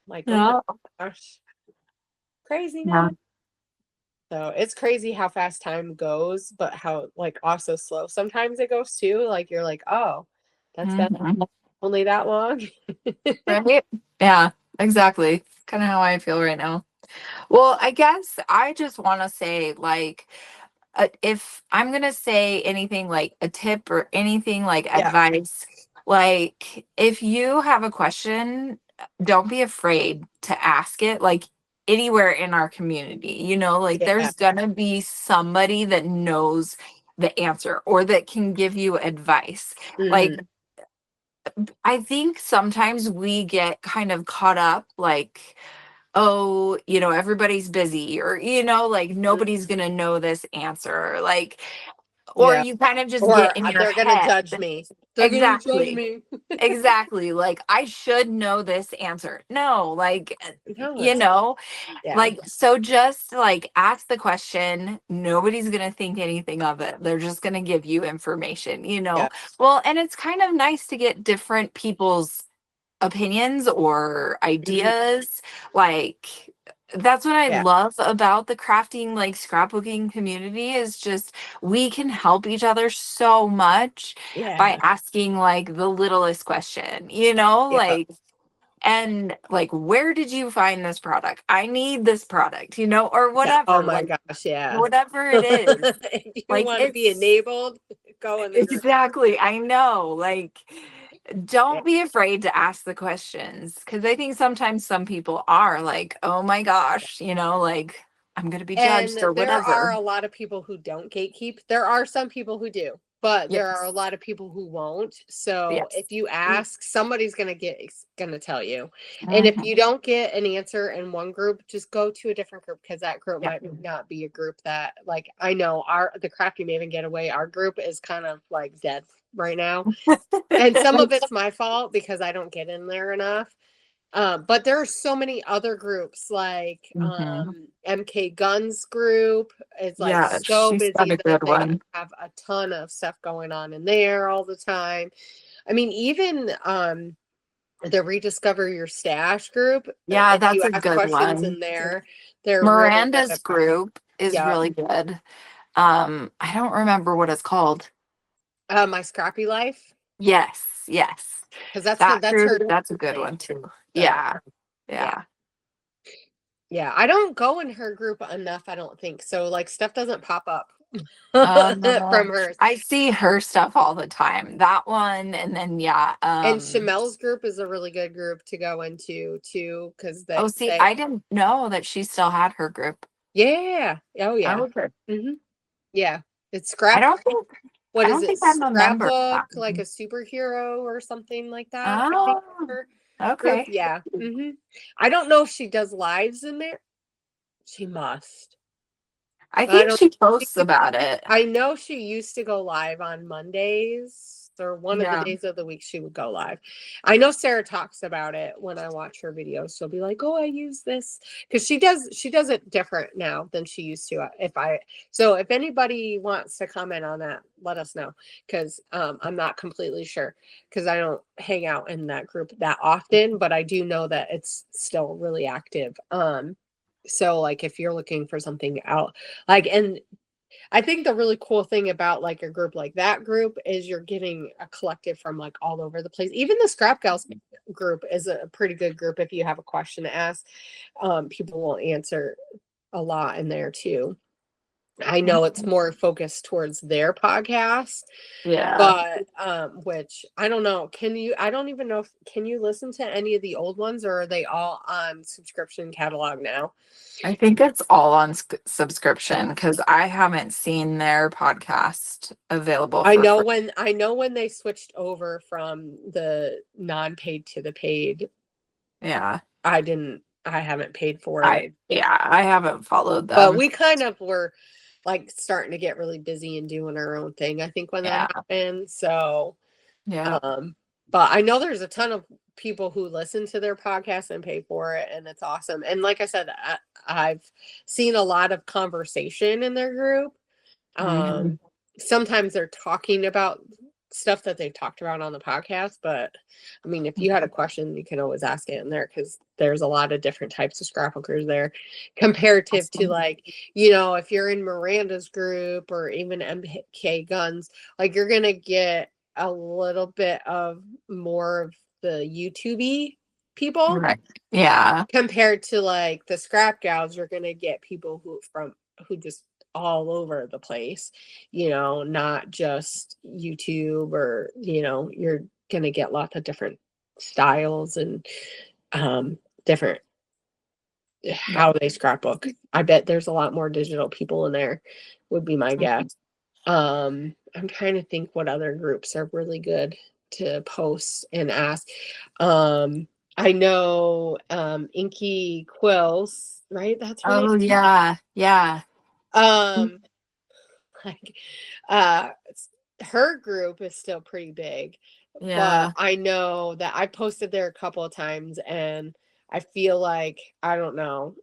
like, oh my gosh, crazy now. So it's crazy how fast time goes, but how like also slow sometimes it goes too. Like you're like, oh, that's been only that long. Right? Yeah, exactly. Kind of how I feel right now. Well, I guess I just want to say, like, if I'm going to say anything like a tip or anything like advice, like, if you have a question, don't be afraid to ask it, like, anywhere in our community, like, there's going to be somebody that knows the answer or that can give you advice. Like, I think sometimes we get kind of caught up, like, oh, everybody's busy, or, like, nobody's going to know this answer. Like, or you kind of just Or get in your they're gonna head. judge me. They're gonna judge Exactly. me. Exactly. Like, I should know this answer. No, like, No, like, so just like ask the question. Nobody's going to think anything of it. They're just going to give you information. Well, and it's kind of nice to get different people's opinions or ideas. Like, that's what I love about the crafting, like, scrapbooking community, is just we can help each other so much by asking like the littlest question, like, and like, where did you find this product? I need this product, or Oh whatever, my like, gosh, whatever it is. If you Like, want to be it's enabled, go in the group. exactly, I know, like, don't be afraid to ask the questions, because I think sometimes some people are like, oh my gosh, like, I'm gonna be judged And or there are whatever. a lot of people who don't gatekeep. There are some people who do, but there are a Yes. lot of people who won't. So Yes. if you ask, somebody's gonna tell you. And if Mhm. you don't get an answer in one group, just go to a different group, because that group Yeah. might not be a group that, like, I know the Crafty Maven Getaway, our group is kind of like dead right now. And some of it's my fault because I don't get in there enough. But there are so many other groups, like MK Guns group is like Yeah, so she's got busy a that good they one. have a ton of stuff going on in there all the time. I mean, even the Rediscover Your Stash group, Yeah, if you that's a ask good questions one. in there, they're really good Miranda's about. group is Yeah. really good. I don't remember what it's called. My Scrappy Life, Yes, yes. because That that's group, her that's a good thing. one too. So Yeah. yeah. Yeah. Yeah, I don't go in her group enough, I don't think. So, like, stuff doesn't pop up from hers. I see her stuff all the time. That one, and then And Chamel's group is a really good group to go into too, because oh, see, I didn't know that she still had her group. yeah, oh yeah, Okay. yeah. It's I don't scrapbook. think What I is don't it? think I'm a member of Scrapbook, that like a one. superhero or something like that. I think Oh, her group. okay. Yeah. I don't know if she does lives in there. She must. I I think don't. she posts about it. I know she used to go live on Mondays, or one of the Yeah. days of the week she would go live. I know Sarah talks about it when I watch her videos. She'll be like, "Oh, I use this," because she does it different now than she used to. If anybody wants to comment on that, let us know, because I'm not completely sure, because I don't hang out in that group that often, but I do know that it's still really active. So like if you're looking for something out, like, and I think the really cool thing about like a group like that group is you're getting a collective from like all over the place. Even the Scrap Gals group is a pretty good group. If you have a question to ask, people will answer a lot in there too. I know it's more focused towards their podcast, Yeah. but which I don't know. I don't even know can you listen to any of the old ones, or are they all on subscription catalog now? I think it's all on subscription because I haven't seen their podcast available I for know free. when they switched over from the non-paid to the paid. Yeah. I haven't paid for it. I haven't followed But them. we kind of were like starting to get really busy and doing our own thing, I think, when that happened. So Yeah. but I know there's a ton of people who listen to their podcast and pay for it, and it's awesome. And like I said, I've seen a lot of conversation in their group. Mhm. Sometimes they're talking about stuff that they've talked about on the podcast, but I mean, if you had a question, you can always ask it in there, because there's a lot of different types of scrapbookers there, comparative to, like, if you're in Miranda's group or even MK Guns, like, you're gonna get a little bit of more of the YouTube people, Right. Yeah. compared to like the scrap gals. You're gonna get people who just all over the place, not just YouTube, or you're gonna get lots of different styles and different how they scrapbook. I bet there's a lot more digital people in there, would be my guess. I'm trying to think what other groups are really good to post and ask. I know Inky Quills, right? That's her name. Oh yeah. Yeah. Like uh her group is still pretty big, but Yeah. I know that I posted there a couple of times, and I feel like, I don't know,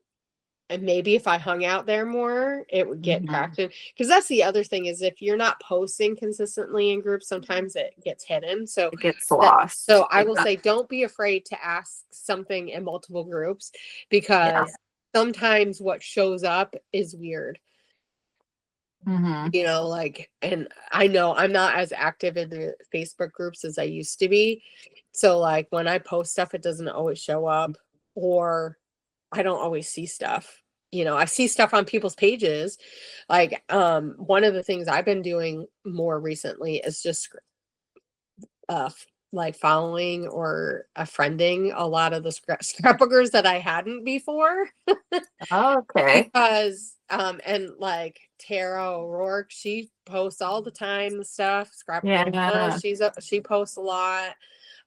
and maybe if I hung out there more, it would get traction. Because that's the other thing, is if you're not posting consistently in groups, sometimes it gets hidden. So It gets lost. I will say, don't be afraid to ask something in multiple groups, because sometimes what shows up is weird. Like, and I know I'm not as active in the Facebook groups as I used to be. So like when I post stuff, it doesn't always show up, or I don't always see stuff. I see stuff on people's pages. Like one of the things I've been doing more recently is just like following or friending a lot of the scrapbookers that I hadn't before. Okay. Because and like Tara O'Rourke, she posts all the time the stuff. Yeah. She posts a lot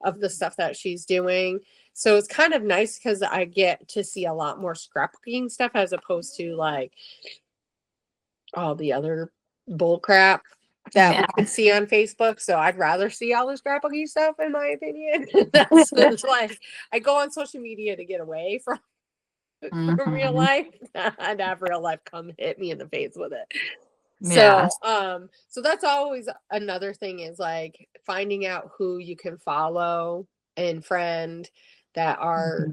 of the stuff that she's doing. So it's kind of nice because I get to see a lot more scrapbooking stuff, as opposed to like all the other bull crap that we can see on Facebook. So I'd rather see all the scrapbooking stuff, in my opinion. That's like, I go on social media to get away from real life, and have real life come hit me in the face with it. So so that's always another thing, is like finding out who you can follow and friend that are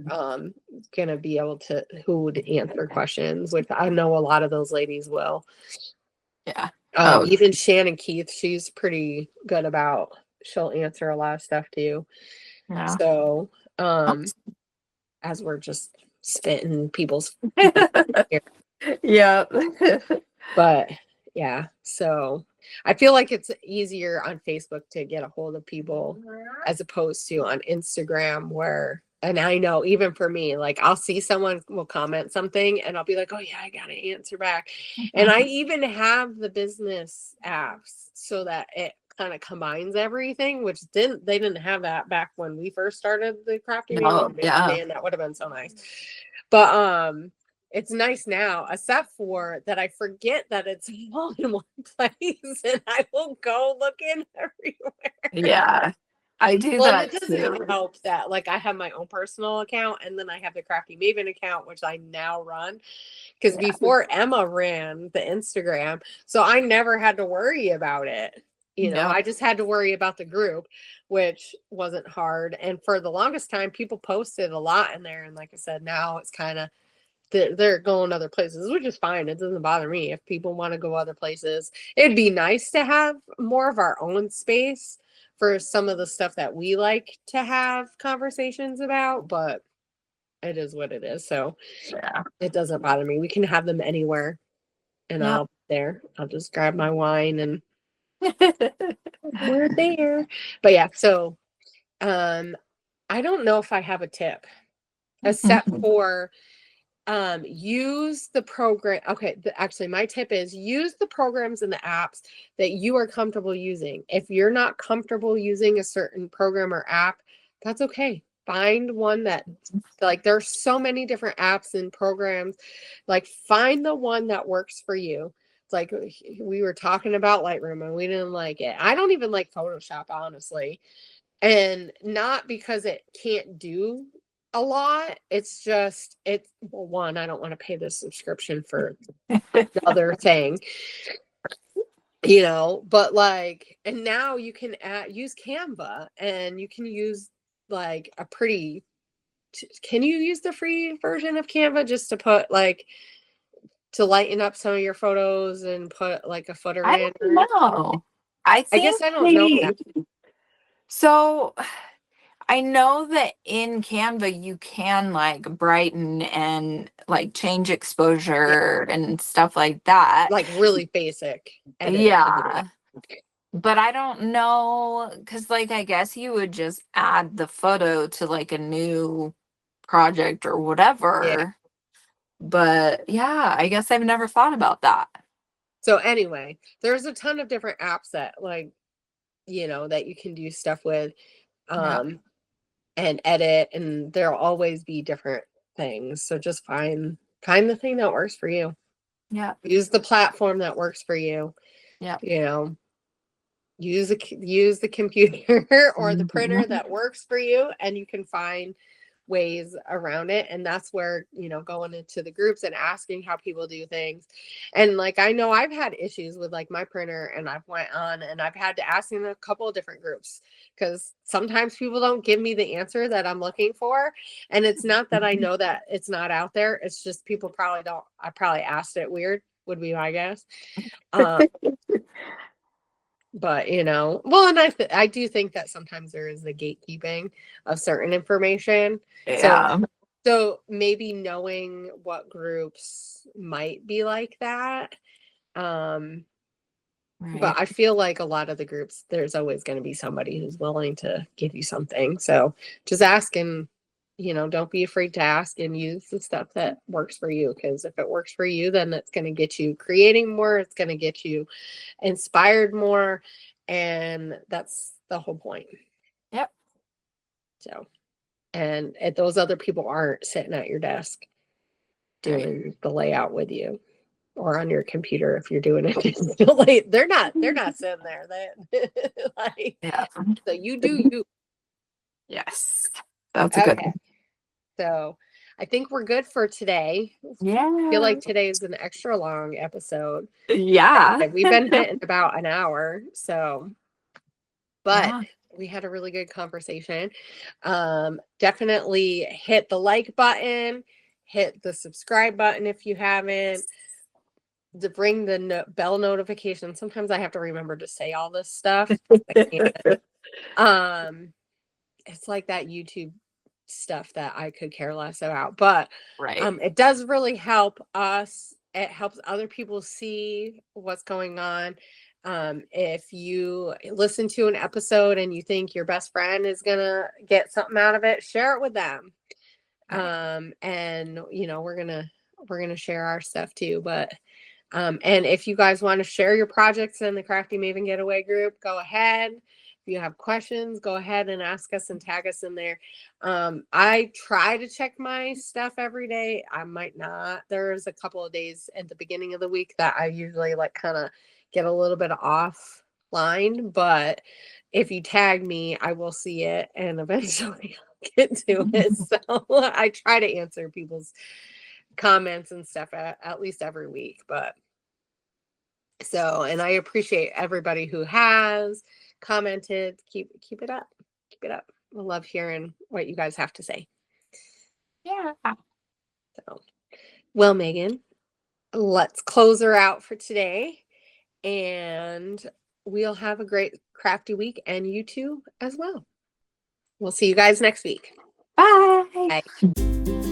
gonna be able to, who would answer questions, which I know a lot of those ladies will. Yeah. Even Shannon Keith, she's pretty good about, she'll answer a lot of stuff too. Yeah. So as we're just spitting people's yeah. but yeah, so I feel like it's easier on Facebook to get a hold of people, as opposed to on Instagram, where, and I know even for me, like I'll see someone will comment something and I'll be like, oh yeah, I gotta answer back. And I even have the business apps so that it kind of combines everything, which they didn't have that back when we first started the Crafty Maven. Man, that would have been so nice. But it's nice now, except for that I forget that it's all in one place, and I will go looking everywhere. Yeah. I do that It doesn't help that like I have my own personal account, and then I have the Crafty Maven account, which I now run. Because before, Emma ran the Instagram, so I never had to worry about it. I just had to worry about the group, which wasn't hard. And for the longest time, people posted a lot in there. And like I said, now it's kind of, they're going other places, which is fine. It doesn't bother me if people want to go other places. It'd be nice to have more of our own space for some of the stuff that we like to have conversations about, but it is what it is. So it doesn't bother me. We can have them anywhere, and I'll there. I'll just grab my wine and we're there. But yeah, so I don't know if I have a tip except for use the program. Okay, actually my tip is use the programs and the apps that you are comfortable using. If you're not comfortable using a certain program or app, that's okay. Find one that, like, there's so many different apps and programs. Like, find the one that works for you. It's like we were talking about Lightroom and we didn't like it. I don't even like Photoshop, honestly. And not because it can't do a lot. It's just, well, one, I don't want to pay the subscription for the other thing, but like, and now you can use Canva, and you can use like can you use the free version of Canva just to put like, to lighten up some of your photos and put like a footer I in? don't know. I guess think I don't know that. So I know that in Canva you can like brighten and like change exposure and stuff like that. Like really basic editing. Yeah. But I don't know, because like I guess you would just add the photo to like a new project or whatever. Yeah. But yeah, I guess I've never thought about that. So anyway, there's a ton of different apps that like, that you can do stuff with, and edit, and there'll always be different things. So just find the thing that works for you. Yeah. Use the platform that works for you. Yeah. Use the computer or the printer that works for you, and you can find ways around it. And that's where, going into the groups and asking how people do things. And like, I know I've had issues with like my printer, and I've went on and I've had to ask in a couple of different groups, because sometimes people don't give me the answer that I'm looking for. And it's not that I know that it's not out there. It's just people probably don't. I probably asked it weird, would be my guess. But well, and I do think that sometimes there is the gatekeeping of certain information. Yeah. So maybe knowing what groups might be like that. Right. But I feel like a lot of the groups, there's always going to be somebody who's willing to give you something. So just ask, and don't be afraid to ask, and use the stuff that works for you. Because if it works for you, then it's going to get you creating more. It's going to get you inspired more. And that's the whole point. Yep. So, and those other people aren't sitting at your desk doing the layout with you, or on your computer if you're doing it. They're not sitting there. Like, yeah. So you do you. Yes. That's a good one. So I think we're good for today. Yeah. I feel like today is an extra long episode. Yeah. We've been hitting about an hour. So, but we had a really good conversation. Definitely hit the like button, hit the subscribe button if you haven't, to bring the bell notification. Sometimes I have to remember to say all this stuff. It's like that YouTube stuff that I could care less about, but it does really help us. It helps other people see what's going on. If you listen to an episode and you think your best friend is gonna get something out of it, share it with them. And we're gonna share our stuff too. But and if you guys want to share your projects in the Crafty Maven Getaway group, go ahead. If you have questions, go ahead and ask us and tag us in there. I try to check my stuff every day. I might not. There's a couple of days at the beginning of the week that I usually like kind of get a little bit offline, but if you tag me, I will see it, and eventually I'll get to it. So I try to answer people's comments and stuff at least every week. But so, and I appreciate everybody who has commented. Keep it up. Keep it up. I love hearing what you guys have to say. Yeah. So, well, Megan, let's close her out for today, and we'll have a great crafty week, and you too as well. We'll see you guys next week. Bye. Bye.